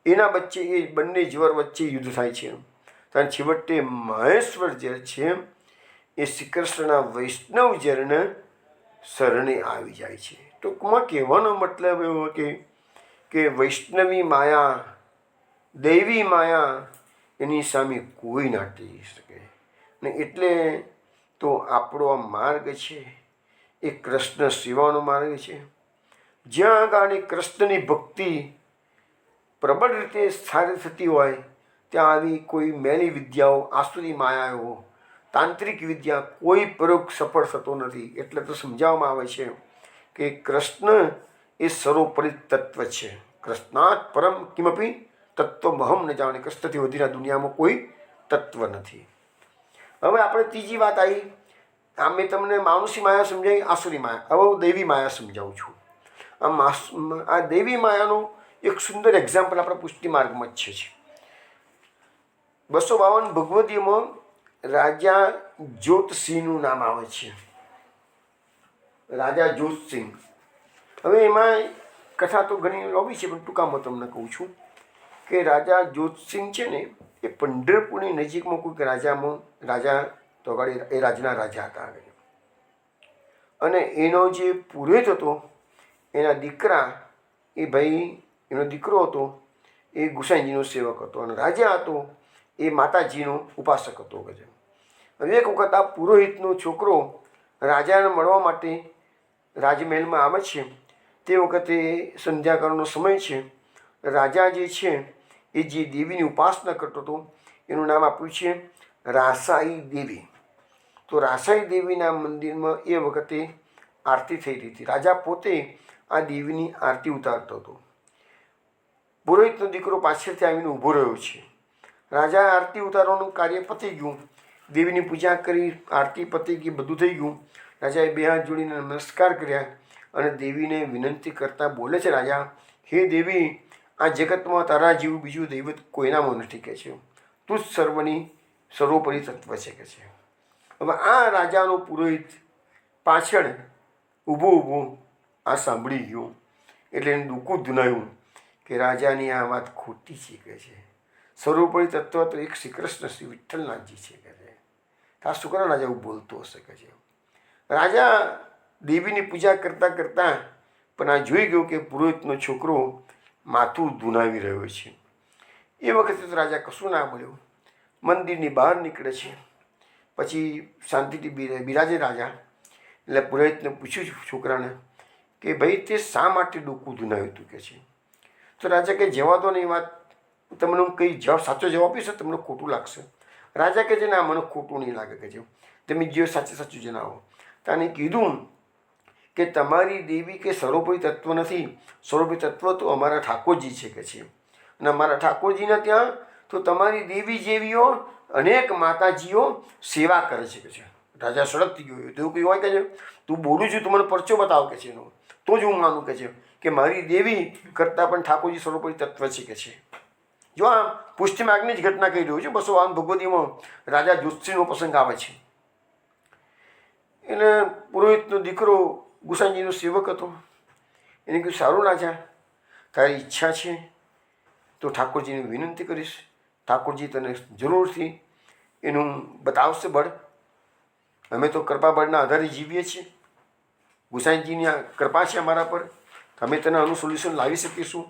એના વચ્ચે એ બંને જ્વર વચ્ચે યુદ્ધ થાય છે. અને છેવટે મહેશ્વર જે છે એ શ્રી કૃષ્ણના વૈષ્ણવજરને શરણે આવી જાય છે. ટૂંકમાં કહેવાનો મતલબ એવો કે વૈષ્ણવી માયા, દૈવી માયા એની સામે કોઈ ના ટેકી શકે. ને એટલે તો આપણો આ માર્ગ છે એ કૃષ્ણ સેવાનો માર્ગ છે. જ્યાં આગળ કૃષ્ણની ભક્તિ પ્રબળ રીતે સારી થતી હોય ત્યાં આવી કોઈ મેલી વિદ્યાઓ, આસુરી માયાઓ, તાંત્રિક વિદ્યા કોઈ પ્રયોગ સફળ થતો નથી. એટલે તો સમજાવવામાં આવે છે કે કૃષ્ણ એ સર્વોપરી તત્વ છે. કૃષ્ણાત પરમ કિમપી તત્વમહમ ન જાણે. કૃષ્ણથી વધીને દુનિયામાં કોઈ તત્વ નથી. હવે આપણે ત્રીજી વાત આવી. આ મેં તમને માનુષી માયા સમજાવી, આસુરી માયા. હવે દૈવી માયા સમજાવું છું. આ દૈવી માયાનું એક સુંદર એક્ઝામ્પલ આપણા પુષ્ટિ માર્ગમાં જ છે. 252 ભગવદીયમાં રાજા જ્યોતસિંહનું નામ આવે છે. રાજા જ્યોતસિંહ. હવે એમાં કથા તો ઘણી લોબી છે, પણ ટૂંકામાં તમને કહું છું કે રાજા જ્યોતસિંહ છે ને એ પંઢરપુરની નજીકમાં કોઈક રાજા તો આગળ એ રાજના રાજા હતા. અને એનો જે પુરોહિત હતો એના દીકરા, એ ભાઈ એનો દીકરો હતો એ ગુસાઈજીનો સેવક હતો, અને રાજા હતો એ માતાજીનો ઉપાસક હતો. હવે એક વખત આ પુરોહિતનો છોકરો રાજાને મળવા માટે રાજમહેલમાં આવે છે. તે વખતે સંધ્યાકાળનો સમય છે. રાજા જે છે એ જે દેવીની ઉપાસના કરતો હતો એનું નામ આપ્યું છે રાસાઈ દેવી. તો રાસાઈ દેવીના મંદિરમાં એ વખતે આરતી થઈ રહી હતી. રાજા પોતે આ દેવીની આરતી ઉતારતો હતો. પુરોહિતનો દીકરો પાછળથી આવીને ઊભો રહ્યો છે. રાજાએ આરતી ઉતારવાનું કાર્ય પતી ગયું, દેવીની પૂજા કરી, આરતી પતી ગઈ, બધું થઈ ગયું. રાજાએ બે હાથ જોડીને નમસ્કાર કર્યા અને દેવીને વિનંતી કરતા બોલે છે રાજા, હે દેવી, આ જગતમાં તારા જેવું બીજું દૈવત કોઈનામાં નથી કે છે. તું જ સર્વોપરી તત્વ છે કે છે. હવે આ રાજાનો પુરોહિત પાછળ ઊભો આ સાંભળી ગયો એટલે એને દુઃખું ધુનાયું કે રાજાની આ વાત ખોટી છે કે છે. સર્વોપરી તત્વ તો એક શ્રી કૃષ્ણ શ્રી વિઠ્ઠલનાથજી છે કે છે. આ શું કરે રાજા એવું બોલતો હશે કે છે. રાજા દેવીની પૂજા કરતાં કરતાં પણ આ જોઈ ગયો કે પુરોહિતનો છોકરો માથું ધુનાવી રહ્યો છે. એ વખતે તો રાજા કશું ના બોલ્યો. મંદિરની બહાર નીકળે છે. પછી શાંતિથી બિરાજે રાજા. એટલે પુરોહિતને પૂછ્યું છોકરાને કે ભાઈ તે શા માટે ડોકું ધુનાવ્યું હતું કે છે. તો રાજા કે જવા દો ને એ વાત, તમને હું કંઈ સાચો જવાબ આપીશ તમને ખોટું લાગશે. રાજા કે છે ના, મને ખોટું નહીં લાગે કે છે, તમે જે સાચું જણાવો. તાને કીધું કે તમારી દેવી કે સર્વોપરી તત્વ નથી. સર્વોપરી તત્વ તો અમારા ઠાકોરજી છે કે છે. અને અમારા ઠાકોરજીના ત્યાં તો તમારી દેવી જેવીઓ અનેક માતાજીઓ સેવા કરે છે કે છે. રાજા સડકથી ગયો. તેવું કંઈ હોય કે છે, તું બોલું છું, તું મને પરચો બતાવ કે છે એનો, તો જ હું માનું કે છે કે મારી દેવી કરતાં પણ ઠાકોરજી સર્વોપરી તત્વ છે કે છે. જો આ પુષ્ટિ માર્ગની જ ઘટના કહી રહ્યું છે. 252 ભગવદીમાં રાજા જ્યોતિષીનો પ્રસંગ આવે છે. એટલે પુરોહિતનો દીકરો ગુસાઈજીનો સેવક હતો. એને કહ્યું, સારું રાજા, તારી ઈચ્છા છે તો ઠાકોરજીને વિનંતી કરીશ. ઠાકોરજી તને જરૂરથી એનું બતાવશે બળ. અમે તો કૃપા બળના આધારે જીવીએ છીએ. ગુસાઈજીની આ કૃપા છે અમારા પર, અમે તેને આનું સોલ્યુશન લાવી શકીશું.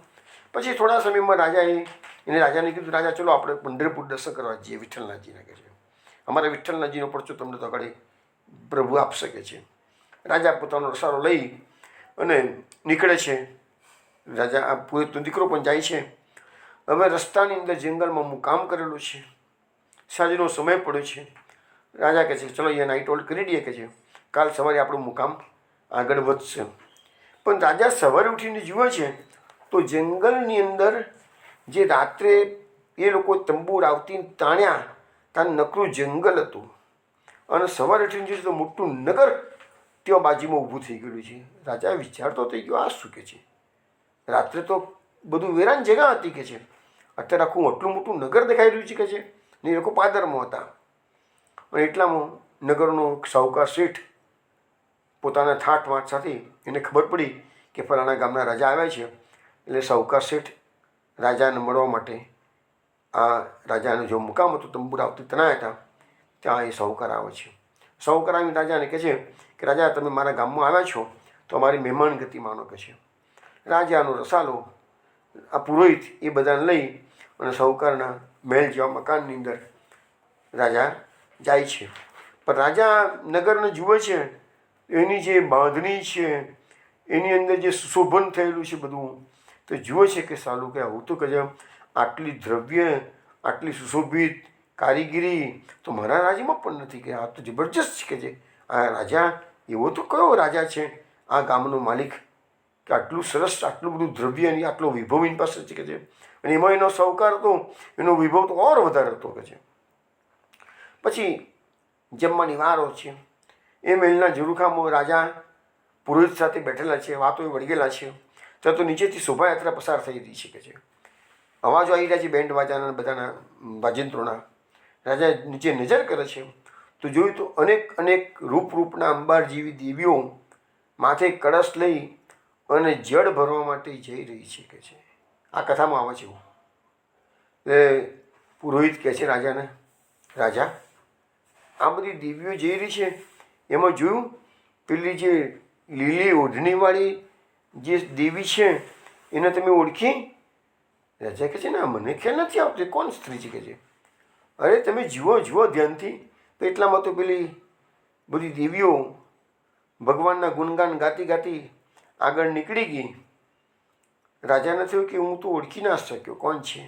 પછી થોડા સમયમાં રાજાને કીધું, રાજા ચલો આપણે પંઢરપુર દર્શન કરવા જઈએ વિઠ્ઠલનાથજીને કે છે. અમારા વિઠ્ઠલનાથજીનો પરચો તમને તો આગળ પ્રભુ આપી શકે છે. રાજા પોતાનો રસારો લઈ અને નીકળે છે. રાજા આ પુરોહિતનો દીકરો પણ જાય છે. હવે રસ્તાની અંદર જંગલમાં મુકામ કરેલું છે. સાંજનો સમય પડ્યો છે. રાજા કહે છે ચલો અહીંયા નાઇટ હોલ્ડ કરી દઈએ કે છે, કાલ સવારે આપણું મુકામ આગળ વધશે. પણ રાજા સવારે ઉઠીને જુએ છે તો જંગલની અંદર જે રાત્રે એ લોકો તંબુ રાવતી તાણ્યા ત્યાં નકરું જંગલ હતું. અને સવારે ઉઠીને જોઈએ તો મોટું નગર ત્યાં બાજુમાં ઊભું થઈ ગયેલું છે. રાજા વિચારતો થઈ ગયો, આ શું કે છે, રાત્રે તો બધું વેરાન જગ્યા હતી કે છે, અત્યારે આખું આટલું મોટું નગર દેખાઈ રહ્યું છે કે છે. ને એ લોકો પાદરમાં હતા. અને એટલામાં નગરનો સાહુકાર શેઠ પોતાના ઠાઠ વાંટ સાથે એને ખબર પડી કે ફલાણા ગામના રાજા આવ્યા છે. એટલે સાહુકાર શેઠ રાજાને મળવા માટે આ રાજાનો જો મુકામ હતો તંબુરાવતી તણાયા હતા ત્યાં એ સાહુકાર આવે છે. સાહુકાર આવીને રાજાને કહે છે કે રાજા તમે મારા ગામમાં આવ્યા છો તો અમારી મહેમાન ગતિ માનો કે છે. રાજાનો રસાલો આ પુરોહિત એ બધાને લઈ અને સાહુકારના મહેલ જેવા મકાનની અંદર રાજા જાય છે. પણ રાજા નગરને જુએ છે એની જે બાંધણી છે એની અંદર જે સુશોભન થયેલું છે બધું તો જુએ છે કે સાલું કે આવું તો કે આટલી દ્રવ્ય આટલી સુશોભિત કારીગીરી તો મારા રાજ્યમાં પણ નથી કે આ તો જબરજસ્ત છે કે આ રાજા એવો તો કયો રાજા છે આ ગામનો માલિક કે આટલું સરસ આટલું બધું દ્રવ્ય અને આટલો વિભવ એની પાસે છે કે છે. અને એમાં એનો સાહુકાર હતો એનો વિભવ તો ઓર વધારે હતો કે છે. પછી જમવાની વારો છે એ મહેલના ઝરૂખામાં રાજા પુરોહિત સાથે બેઠેલા છે, વાતો વળગેલા છે. ત્યાં તો નીચેથી શોભાયાત્રા પસાર થઈ રહી છે કે છે. અવાજો આવી રહ્યા છે બેન્ડ વાજાના બધાના વાજિંત્રોના. રાજા નીચે નજર કરે છે તો જોયું તો અનેક રૂપના અંબાર જેવી દેવીઓ માથે કળશ લઈ અને જળ ભરવા માટે જઈ રહી છે કે છે. આ કથામાં આવે છે એવું. એટલે પુરોહિત કહે છે રાજાને, રાજા આ બધી દેવીઓ જઈ રહી છે એમાં જોયું પેલી જે લીલી ઓઢણીવાળી જે દેવી છે એને તમે ઓળખી? રાજા કહે છે ને મને ખ્યાલ નથી આવતો કોણ સ્ત્રી છે કે છે. અરે તમે જુઓ ધ્યાનથી તો એટલામાં તો પેલી બધી દેવીઓ ભગવાનના ગુણગાન ગાતી આગળ નીકળી ગઈ. રાજાને થયું કે હું તો ઓળખી ના શક્યો કોણ છે.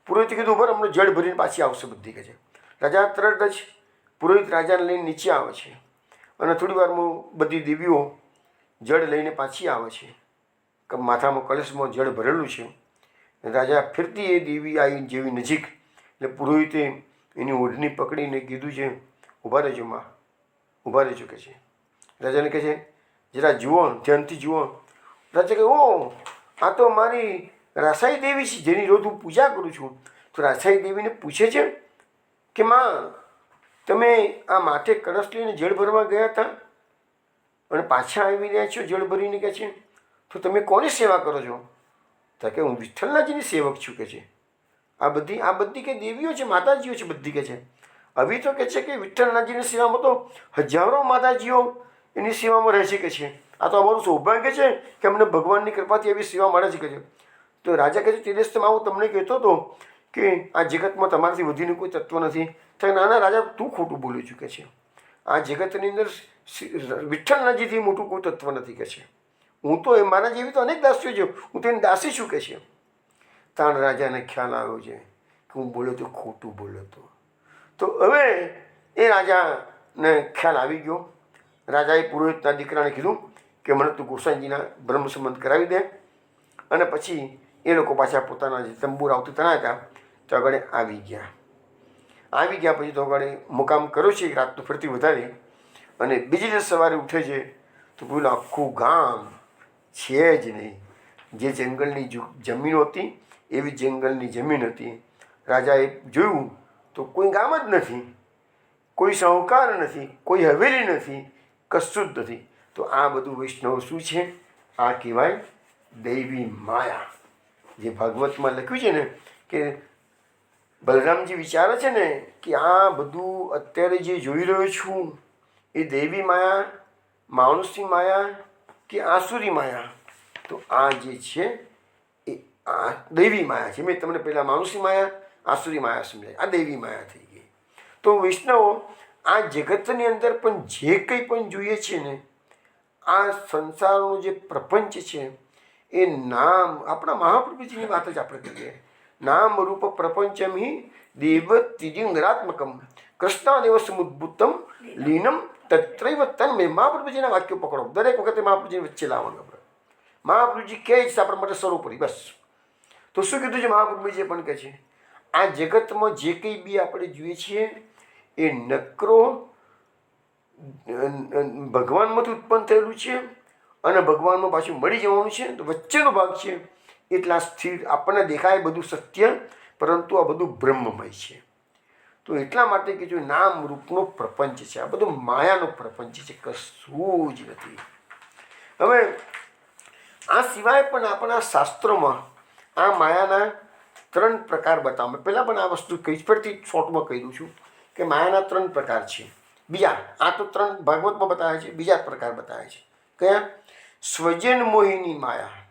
પુરોહિતે કીધું બરાબર હમણાં જળ ભરીને પાછી આવશે બધી કે છે. રાજા તરત જ પુરોહિત રાજાને લઈને નીચે આવે છે અને થોડી વારમાં બધી દેવીઓ જળ લઈને પાછી આવે છે. માથામાં કળશમાં જળ ભરેલું છે. રાજા ફિરતી એ દેવી આવી જેવી નજીક એટલે પુરોહિતે એની ઓઢણી પકડીને કીધું છે ઊભા રહેજો માં, ઊભા રહેજો કે છે. રાજાને કહે છે જરા જુઓ ધ્યાનથી જુઓ. રાજા કહે ઓ આ તો મારી રાસાઈ દેવી છે જેની રોજ હું પૂજા કરું છું. તો રાસાઈ દેવીને પૂછે છે કે માં તમે આ માથે કળશ લઈને જળ ભરવા ગયા હતા અને પાછા આવી રહ્યા છો જળ ભરીને કે છે તો તમે કોની સેવા કરો છો? તો કે હું વિઠ્ઠલનાજીની સેવક છું કે છે. આ બધી કે દેવીઓ છે માતાજીઓ છે બધી કે છે. હવે તો કે છે કે વિઠ્ઠલનાજીની સેવામાં તો હજારો માતાજીઓ એની સેવામાં રહે છે કે છે. આ તો અમારું સૌભાગ્ય છે કે અમને ભગવાનની કૃપાથી એવી સેવા મળે છે કે છે. તો રાજા કહે છે તે દિવસમાં હું તમને કહેતો હતો કે આ જગતમાં તમારાથી વધીને કોઈ તત્વ નથી. તો નાના રાજા તું ખોટું બોલી ચૂકે છે. આ જગતની અંદર વિઠ્ઠલનાજીથી મોટું કોઈ તત્વ નથી કે છે. હું તો મારા જેવી તો અનેક દાસીઓ છે, હું તેની દાસી છું કે છે. તાણ રાજાને ખ્યાલ આવ્યો છે કે હું બોલ્યો તો ખોટું બોલ્યો હતો. તો હવે એ રાજાને ખ્યાલ આવી ગયો. રાજાએ પુરોહિતના દીકરાને કીધું કે મને તું ગોસાઈજીના બ્રહ્મ સંબંધ કરાવી દે. અને પછી એ લોકો પાછા પોતાના જે તંબુરાવતી તણાયા હતા તો આગળ આવી ગયા પછી તો આગળ મુકામ કર્યો છે રાતનું ફરતી વધારી. અને બીજી દિવસ સવારે ઉઠે છે તો પેલું આખું ગામ છે જ નહીં. જે જંગલની જમીન હતી એવી જંગલની જમીન હતી. રાજાએ જોયું તો કોઈ ગામ જ નથી, કોઈ સાહુકાર નથી, કોઈ હવેલી નથી, કશું જ નથી. તો આ બધું વૈષ્ણવ શું છે? આ કહેવાય દૈવી માયા. જે ભાગવતમાં લખ્યું છે ને કે બલરામજી વિચારે છે ને કે આ બધું અત્યારે જે જોઈ રહ્યો છું એ દૈવી માયા, માણસની માયા કે આસુરી માયા? તો આ જે છે એ આ દૈવી માયા છે. મેં તમને પહેલાં માણસની માયા આસુરી માયા સમજાય, આ દૈવી માયા થઈ ગઈ. તો વૈષ્ણવો આ જગતની અંદર પણ જે કંઈ પણ જોઈએ છે ને આ સંસારનો જે પ્રપંચ છે એ નામ આપણા મહાપ્રભુજીની વાત જ આપણે કરીએ. નામ રૂપ પ્રપંચમ હિ દેવ ત્રિજિંગરાત્મકમ કૃષ્ણાદેવ સમુદ્ભુતમ લીનમ તત્રૈવ તન્મય. મહાપ્રભુજીના વાક્યો પકડો, દરેક વખતે મહાપ્રભુજીની વચ્ચે લાવવાનું આપણે. મહાપ્રભુજી કહે છે આપણા માટે સર્વોપરી બસ. તો શું કીધું છે મહાપ્રભુજીએ પણ કહે છે આ જગતમાં જે કંઈ બી આપણે જોઈએ છીએ એ નકરો ભગવાનમાંથી ઉત્પન્ન થયેલું છે અને ભગવાનમાં પાછું મળી જવાનું છે. તો વચ્ચેનો ભાગ છે એટલા સ્થિર આપણને દેખાય બધું સત્ય, પરંતુ આ બધું બ્રહ્મમય છે. તો એટલા માટે કે જો નામ રૂપનો પ્રપંચ છે, આ બધું માયાનો પ્રપંચ છે, કશું જ નથી. હવે આ સિવાય પણ આપણા શાસ્ત્રોમાં આ માયાના 3 પ્રકાર બતાવવામાં, પહેલાં પણ આ વસ્તુ કહીશ, ફરીથી શોર્ટમાં કહી દઉં છું કે માયાના 3 પ્રકાર છે. બીજા આ તો 3 ભાગવતમાં બતાવે છે, બીજા પ્રકાર બતાવે છે. કયા? સ્વજન મોહિની માયા,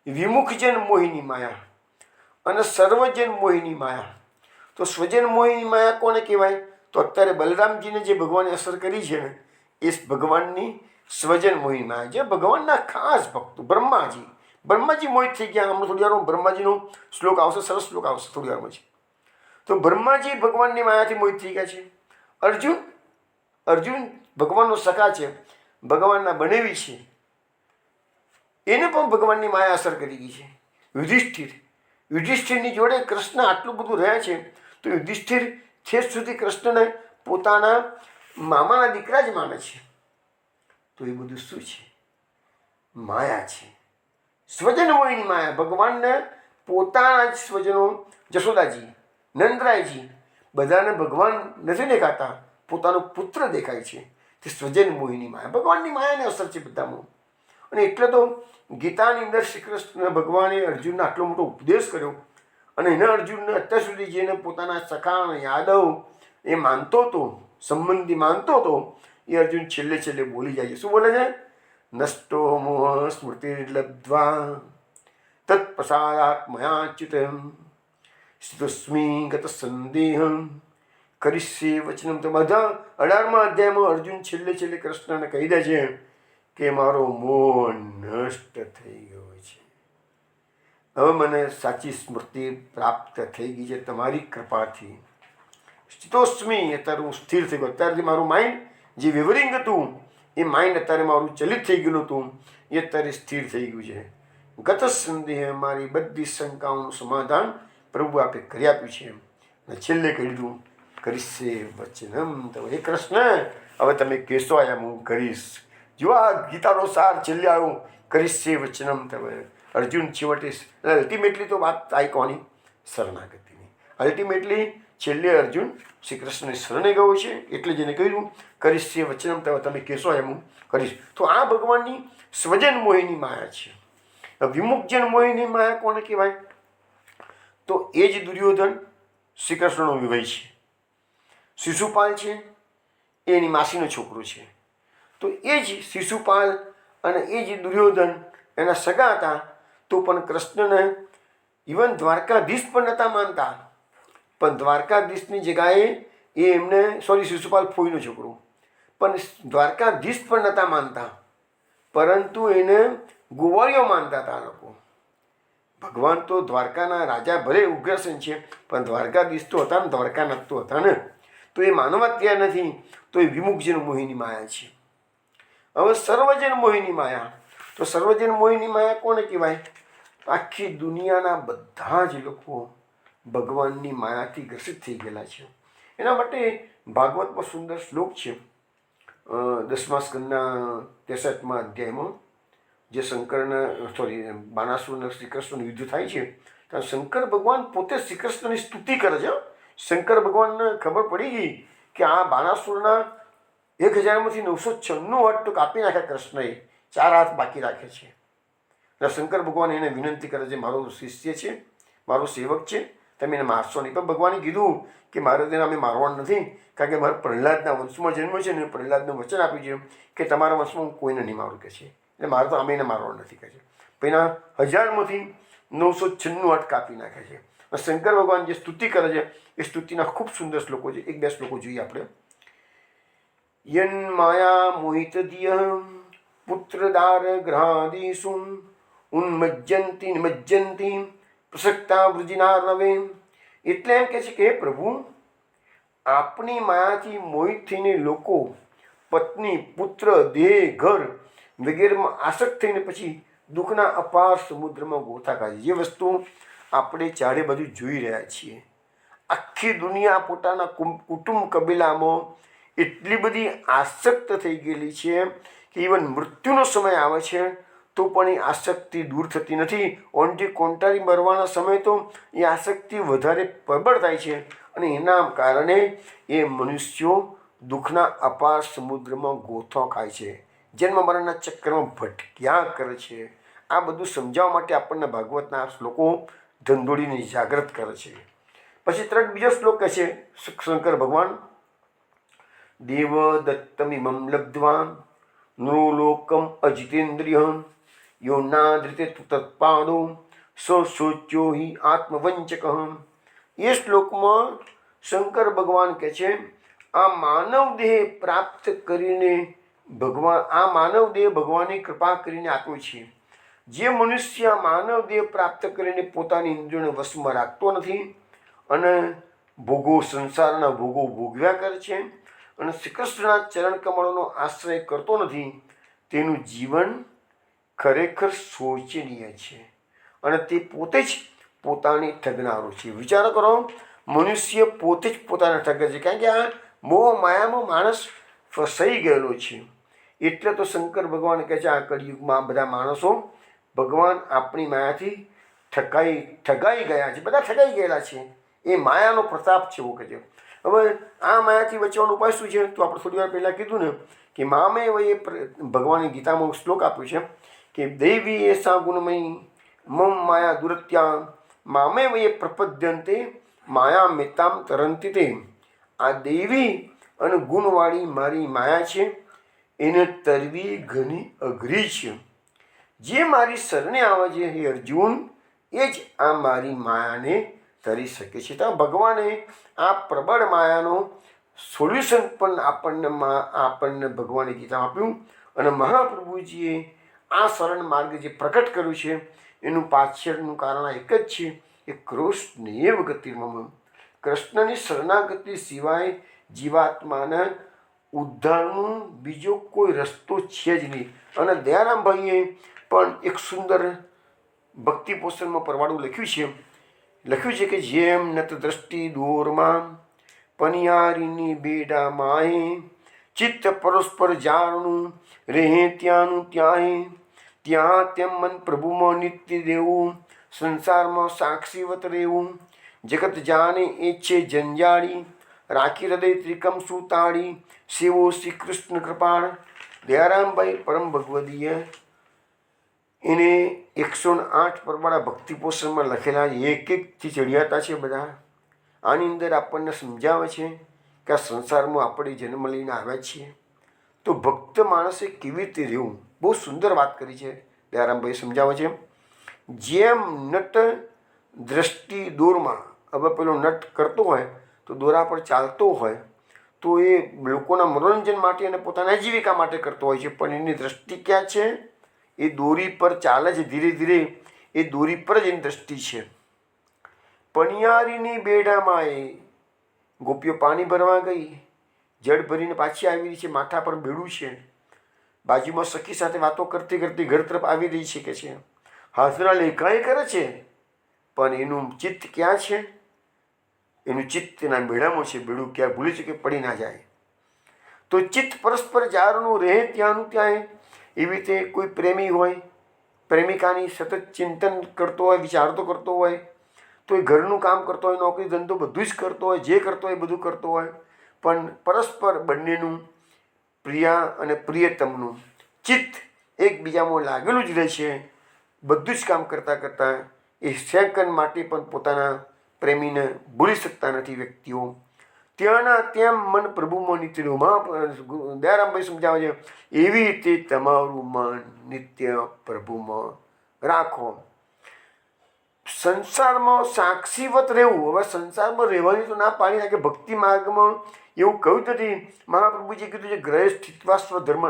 વિમુખજન મોહિની માયા અને સર્વજન મોહિની માયા. તો સ્વજન મોહિની માયા કોને કહેવાય? તો અત્યારે બલરામજીને જે ભગવાને અસર કરી છે ને એ ભગવાનની સ્વજન મોહિની માયા, જે ભગવાનના ખાસ ભક્તો બ્રહ્માજી મોહિત થઈ ગયા. હમણાં થોડી વારમાં બ્રહ્માજીનો શ્લોક આવશે, સરસ શ્લોક આવશે થોડી વારમાં છે. તો બ્રહ્માજી ભગવાનની માયાથી મોહિત થઈ ગયા છે. અર્જુન ભગવાનનો સખા છે, ભગવાનના બનેવી છે, એને પણ ભગવાનની માયા અસર કરી ગઈ છે. યુધિષ્ઠિરની જોડે કૃષ્ણ આટલું બધું રહ્યા છે તો યુધિષ્ઠિર છેક સુધી કૃષ્ણને પોતાના મામાના દીકરા જ માને છે. તો એ બધું શું છે? માયા છે. સ્વજન મોહિની માયા. ભગવાનને પોતાના જ સ્વજનો, જશોદાજી, નંદરાયજી, બધાને ભગવાન નથી દેખાતા, પોતાનો પુત્ર દેખાય છે. તે સ્વજન મોહિની માયા, ભગવાનની માયાને અસર છે બધામાં. અને એટલે તો ગીતાની અંદર શ્રી કૃષ્ણ ભગવાને અર્જુનને આટલો મોટો ઉપદેશ કર્યો અને એના અર્જુનને અત્યાર સુધી જેને પોતાના સખા યાદવ એ માનતો હતો, સંબંધી માનતો હતો, એ અર્જુન છેલ્લે બોલી જાય છે. શું બોલે છે? નષ્ટો મોહ સ્મૃતિર્લબ્ધ્વા તત્પ્રસાદાત મયાચ્યુતમ સ્થિતોસ્મિ ગત સંદેહમ કરિષ્યે વચનમ. તો બધા 18મા અધ્યાયમાં અર્જુન છેલ્લે કૃષ્ણને કહી દે છે કે મારો મોહ નષ્ટ થઈ ગયો છે, હવે મને સાચી સ્મૃતિ પ્રાપ્ત થઈ ગઈ છે તમારી કૃપાથી. સ્થિતોસ્મિ, અત્યારે હું સ્થિર થઈ ગયો. અત્યારથી મારું માઇન્ડ જે વિવરિંગ હતું એ માઇન્ડ અત્યારે મારું ચલિત થઈ ગયેલું હતું એ અત્યારે સ્થિર થઈ ગયું છે. ગત સંદેહ, મારી બધી શંકાઓનું સમાધાન પ્રભુ આપે કરી આપ્યું છે. અને છેલ્લે કહી દીધું કરીશે વચનમ. તો હે કૃષ્ણ, હવે તમે કહેશો એમ હું કરીશ. જો આ ગીતાનો સાર છેલ્લે આવ્યું, કરીશે વચનમ. તમે અર્જુન છેવટે અલ્ટિમેટલી તો વાત આવી કોની? શરણાગતિની. અલ્ટિમેટલી છેલ્લે અર્જુન શ્રી કૃષ્ણની શરણે ગયો છે, એટલે જેને કહ્યું કરીશે વચનમ, તમે કહેશો એમ હું કરીશ. તો આ ભગવાનની સ્વજન મોહિની માયા છે. વિમુખજન મોહિની માયા કોને કહેવાય? તો એ જ દુર્યોધન શ્રી કૃષ્ણનો વિવય છે. શિશુપાલ છે એ એની માસીનો છોકરો છે. તો એ જ શિશુપાલ અને એ જ દુર્યોધન એના સગા હતા. તો પણ કૃષ્ણને ઇવન દ્વારકાધીશ પણ નહોતા માનતા, પણ દ્વારકાધીશની જગ્યાએ એ એમને શિશુપાલ ફોઈનો છોકરો, પણ દ્વારકાધીશ પણ નહોતા માનતા, પરંતુ એને ગોવાળિયો માનતા હતા લોકો. ભગવાન તો દ્વારકાના રાજા ભલે ઉગ્રસેન છે, પણ દ્વારકાધીશ તો હતા ને, દ્વારકાનાથ તો હતા ને. તો એ માનવા તૈયાર નથી. તો એ વિમુખજન મોહિની માયા છે. હવે સર્વજન મોહિની માયા. તો સર્વજન મોહિની માયા કોને કહેવાય? આખી દુનિયાના બધા જ લોકો ભગવાનની માયાથી ગ્રસિત થઈ ગયેલા છે. એના માટે ભાગવતમાં સુંદર શ્લોક છે, 10મા સ્કંદના 63મા અધ્યાયમાં, જે બાણાસુર શ્રી કૃષ્ણનું યુદ્ધ થાય છે ત્યારે શંકર ભગવાન પોતે શ્રી કૃષ્ણની સ્તુતિ કરે છે. શંકર ભગવાનને ખબર પડી ગઈ કે આ બાણાસુરના 1000માંથી 996 હાથ તો કાપી નાખ્યા કૃષ્ણએ, 4 હાથ બાકી રાખે છે. એટલે શંકર ભગવાન એને વિનંતી કરે છે, મારો શિષ્ય છે, મારો સેવક છે, તમે એને મારશો નહીં. પણ ભગવાને કીધું કે મારે તેને અમે મારવાનું નથી, કારણ કે મારે પ્રહલાદના વંશમાં જન્મ છે ને, પ્રહલાદનું વચન આપ્યું છે કે તમારા વંશમાં હું કોઈને નહીં મારું કે છે, એટલે મારે તો અમે એને મારવાનું નથી કહે છે. પહેલાં 1000માંથી 996 હાથ કાપી નાખે છે. શંકર ભગવાન જે સ્તુતિ કરે છે એ સ્તુતિના ખૂબ સુંદર શ્લોકો છે. 1-2 શ્લોકો જોઈએ આપણે. યન માયા મોહિત દિય પુત્રદાર ગ્રહાદિષુ ઉન્મજ્જંતી નિમજ્જંતી પ્રસક્તા વૃજિનાર્ણવે. એટલે એમ કહે છે કે હે પ્રભુ, આપની માયાથી મોહિત થઈને લોકો પત્ની, પુત્ર, દેહ, ઘર વગેરેમાં આસક્ત થઈને પછી દુઃખના અપાર સમુદ્રમાં ગોથા કાઢે. જે વસ્તુ આપણે ચારે બાજુ જોઈ રહ્યા છીએ, આખી દુનિયા પોતાના કુટુંબ કબીલામાં એટલી બધી આસક્ત થઈ ગયેલી છે કે ઇવન મૃત્યુનો સમય આવે છે તો પણ એ આસક્તિ દૂર થતી નથી. ઓનથી કોન્ટ્રારી મરવાના સમયે તો એ આસક્તિ વધારે પ્રબળ થાય છે અને એના કારણે એ મનુષ્યો દુઃખના અપાર સમુદ્રમાં ગોથો ખાય છે, જન્મ મરણના ચક્રમાં ભટક્યા કરે છે. આ બધું સમજાવવા માટે આપણને ભાગવતના આ શ્લોકો ધંધોળીને જાગૃત કરે છે. પછી તરત બીજો શ્લોક કહે છે શંકર ભગવાન, દેવ દત્તમિમં લબ્ધ્વા નૃલોકમ અજિતેન્દ્રિય યો નાદ્રિતે તત્પાદો સોચ્યો હિ આત્મવંચક. એ શ્લોકમાં શંકર ભગવાન કહે છે આ માનવ દેહ પ્રાપ્ત કરીને ભગવાને કૃપા કરીને આપ્યો છે. જે મનુષ્ય આ માનવ દેહ પ્રાપ્ત કરીને પોતાની ઇન્દ્રિયોને વશમાં રાખતો નથી અને સંસારના ભોગો ભોગવ્યા કરે છે અને શ્રી કૃષ્ણના ચરણ કમળોનો આશ્રય કરતો નથી, તેનું જીવન ખરેખર શોચનીય છે અને તે પોતે જ પોતાને ઠગનારો છે. વિચાર કરો, મનુષ્ય પોતે જ પોતાને ઠગે છે, કારણ કે આ મોહ માયામાં માણસ ફસાઈ ગયેલો છે. એટલે તો શંકર ભગવાન કહે છે આ કળિયુગમાં આ બધા માણસો ભગવાન આપણી માયાથી ઠગાઈ ગયા છે, બધા ઠગાઈ ગયેલા છે. એ માયાનો પ્રતાપ છે એવું કહે છે. હવે આ માયાથી બચવાનો ઉપાય શું છે? તો આપણે થોડી વાર પહેલાં કીધું ને કે મામે એ ભગવાને ગીતામાં શ્લોક આપ્યું છે કે દૈવી એસા ગુણમયી મમ માયા દુરત્યા મામે વયે પ્રપદ્યંતે માયા મિતામ તરંતિ તે. આ દૈવી અને ગુણવાળી મારી માયા છે, એને તરવી ઘણી અઘરી છે. જે મારી શરણે આવે છે હે અર્જુન, એ જ આ મારી માયાને તરી શકે છે. તો ભગવાને આ પ્રબળ માયાનો સોલ્યુશન પણ આપણને ભગવાને ગીતામાં આપ્યું અને મહાપ્રભુજીએ આ સરળ માર્ગ જે પ્રકટ કર્યું છે એનું પાછળનું કારણ એક જ છે કે કૃષ્ણેવ ગતિર્મમ. કૃષ્ણની શરણાગતિ સિવાય જીવાત્માના ઉદ્ધારનો બીજો કોઈ રસ્તો છે જ નહીં. અને દયારામભાઈએ પણ એક સુંદર ભક્તિ પોષણમાં પરવાડું લખ્યું છે કે જેમ નત દ્રષ્ટિ દોરમાં પનિયારીની બેડા માએ ચિત્ત પરસ્પર જાણું રહે ત્યાંનું ત્યાં તેમ મન પ્રભુમાં નિત્ય દેવું સંસારમાં સાક્ષીવત રહેવું જગત જાણે એ છે જંજાળી રાખી હૃદય ત્રિકમ સુતાળી સેવો શ્રી કૃષ્ણ કૃપાળ. દયારામભાઈ પરમ ભગવદીય એને 108 પરવાળા ભક્તિ પોષણમાં લખેલા એકથી ચડિયાતા છે બધા. આની અંદર આપણને સમજાવે છે કે આ સંસારમાં આપણે જન્મ લઈને આવ્યા છીએ તો ભક્ત માણસે કેવી રીતે રહેવું. બહુ સુંદર વાત કરી છે દયારામભાઈ, સમજાવે છે જેમ નટ દ્રષ્ટિ દોરમાં, હવે પેલો નટ કરતો હોય તો દોરા પર ચાલતો હોય તો એ લોકોના મનોરંજન માટે અને પોતાના આજીવિકા માટે કરતો હોય છે, પણ એની દ્રષ્ટિ ક્યાં છે? એ દોરી પર ચાલે છે, ધીરે ધીરે એ દોરી પર જ એની દ્રષ્ટિ છે. પનિયારીની બેડામાં એ ગોપીઓ પાણી ભરવા ગઈ, જળ ભરીને પાછી આવી રહી છે, માથા પર બેડું છે, બાજુમાં સખી સાથે વાતો કરતી કરતી ઘર તરફ આવી રહી છે કે છે, હાથના લેખાય કરે છે, પણ એનું ચિત્ત ક્યાં છે? એનું ચિત્ત એના બેડામાં છે. બેડું ક્યાં ભૂલી છે કે પડી ના જાય. તો ચિત્ત પરસ્પર જારનું રહે ત્યાંનું ત્યાં. એવી રીતે કોઈ પ્રેમી હોય, પ્રેમિકાની સતત ચિંતન કરતો હોય, વિચારતો કરતો હોય, તો એ ઘરનું કામ કરતો હોય, નોકરી ધંધો બધું જ કરતો હોય, જે કરતો હોય બધું કરતો હોય, પણ પરસ્પર બંનેનું પ્રિયા અને પ્રિયતમનું ચિત્ત એકબીજામાં લાગેલું જ રહે છે. બધું જ કામ કરતાં કરતાં એ સેકન્ડ માટે પણ પોતાના પ્રેમીને ભૂલી શકતા નથી વ્યક્તિઓ. ત્યાંના ત્યાં મન પ્રભુમાં નિત્ય રહેવું. દયારામભાઈ સમજાવે છે એવી રીતે તમારું મન નિત્ય પ્રભુમાં રાખો. સંસારમાં સાક્ષીવત રહેવું. હવે સંસારમાં રહેવાની તો ના પાડી નાખે. ભક્તિ માર્ગમાં એવું કહ્યું નથી. મહાપ્રભુજી કીધું છે ગ્રહે સ્થિત્વા સ્વધર્મ.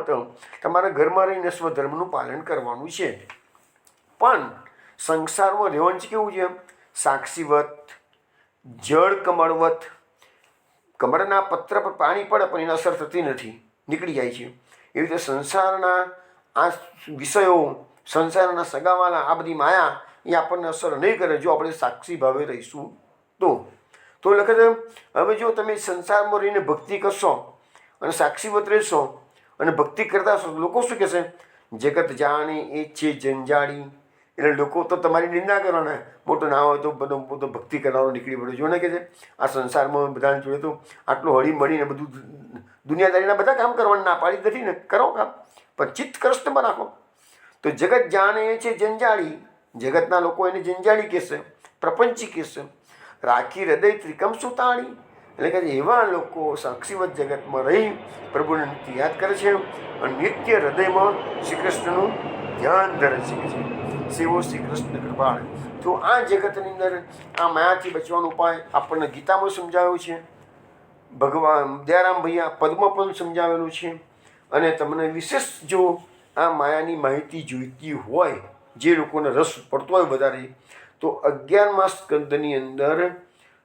તમારા ઘરમાં રહીને સ્વધર્મનું પાલન કરવાનું છે. પણ સંસારમાં રહેવાનું છે કેવું છે? સાક્ષીવત, જળ કમળવત. કમળના પત્ર પર પાણી પડે પણ એની અસર થતી નથી, નીકળી જાય છે. એવી રીતે સંસારના આ વિષયો, સંસારના સગાવાલા, આ બધી માયા એ આપણને અસર નહીં કરે જો આપણે સાક્ષી ભાવે રહીશું તો લખે છે હવે જો તમે સંસારમાં રહીને ભક્તિ કરશો અને સાક્ષીવત રહેશો અને ભક્તિ કરતા હશો, લોકો શું કહેશે? જગત જાણે એ છે જંજાળી. એટલે લોકો તો તમારી નિંદા કરવાના. મોટો ના હોય તો બધો ભક્તિ કરવાનો નીકળી પડ્યો. જો ને કે છે આ સંસારમાં બધાને જોડે તો આટલું હળી મળીને બધું દુનિયાદારીના બધા કામ કરવાના ના પાડી નથી ને, કરો કામ, પણ ચિત્ત કૃષ્ણમાં રાખો. તો જગત જાણે છે જંજાળી, જગતના લોકો એને જંજાળી કહેશે, પ્રપંચી કહેશે. રાખી હૃદય ત્રિકમ સુતાણી, એટલે કે એવા લોકો સાક્ષીવત જગતમાં રહી પ્રભુને નિત્ય યાદ કરે છે અને નિત્ય હૃદયમાં શ્રી કૃષ્ણનું ધ્યાન ધરે છે. સેવો શ્રી કૃષ્ણ કૃપાળ. તો આ જગતની અંદર આ માયાથી બચવાનો ઉપાય આપણને ગીતામાં સમજાવ્યો છે, ભગવાન દયારામ ભૈયા પદમાં પણ સમજાવેલું છે. અને તમને વિશેષ જો આ માયાની માહિતી જોઈતી હોય, જે લોકોને રસ પડતો હોય વધારે, તો 11મા સ્કંદની અંદર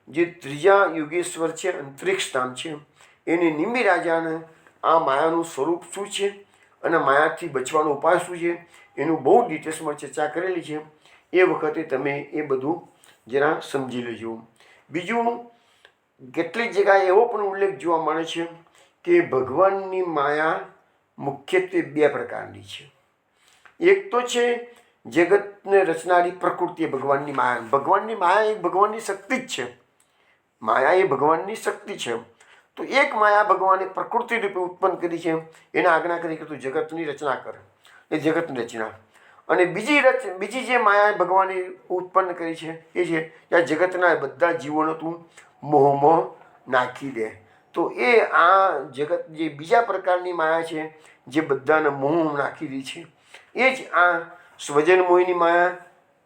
જે ત્રીજા યોગેશ્વર છે, અંતરિક્ષ ધામ છે, એની નિમિ રાજાને આ માયાનું સ્વરૂપ શું છે અને માયાથી બચવાનો ઉપાય શું છે એનું બહુ ડિટેલ્સમાં ચર્ચા કરેલી છે. એ વખતે તમે એ બધું જરા સમજી લેજો. બીજું, કેટલીક જગ્યાએ એવો પણ ઉલ્લેખ જોવા મળે છે કે ભગવાનની માયા મુખ્યત્વે 2 પ્રકારની છે. એક તો છે જગતને રચનારી પ્રકૃતિ, ભગવાનની માયા. ભગવાનની માયા એ ભગવાનની શક્તિ જ છે. માયા એ ભગવાનની શક્તિ છે. તો એક માયા ભગવાને પ્રકૃતિ રૂપે ઉત્પન્ન કરી છે, એને આજ્ઞા કરી કે તું જગતની રચના કર, એ જગતની રચના. અને બીજી જે માયા ભગવાને ઉત્પન્ન કરી છે એ છે કે જગતના બધા જીવોને તું મોહમાં નાખી દે. તો એ આ જગત જે બીજા પ્રકારની માયા છે જે બધાને મોહ નાખી દે છે, એ જ આ સ્વજન મોહિની માયા,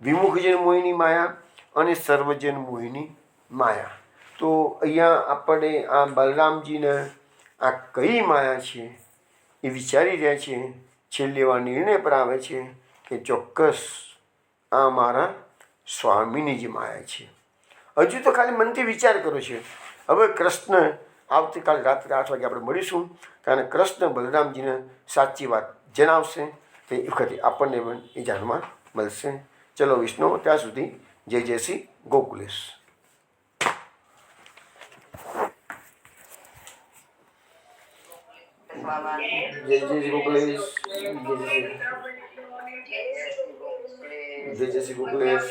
વિમુખજન મોહિની માયા અને સર્વજન મોહિની માયા. તો અહીંયા આપણે આ બલરામજીને આ કઈ માયા છે એ વિચારી રહ્યા છે. છેલ્લે એવા નિર્ણય પર આવે છે કે ચોક્કસ આ મારા સ્વામીની જ માયા છે. હજુ તો ખાલી મનથી વિચાર કરો છે. હવે કૃષ્ણ આવતીકાલ રાત્રે 8 વાગે આપણે મળીશું, કારણ કૃષ્ણ બલરામજીને સાચી વાત જણાવશે. તે વખતે આપણને પણ એ જાણવા મળશે. ચલો વિષ્ણુ, ત્યાં સુધી જય જય શ્રી ગોકુલેશ. જય જય શ્રી ગોકુલેશ. જય જય શ્રી ગોકુલેશ.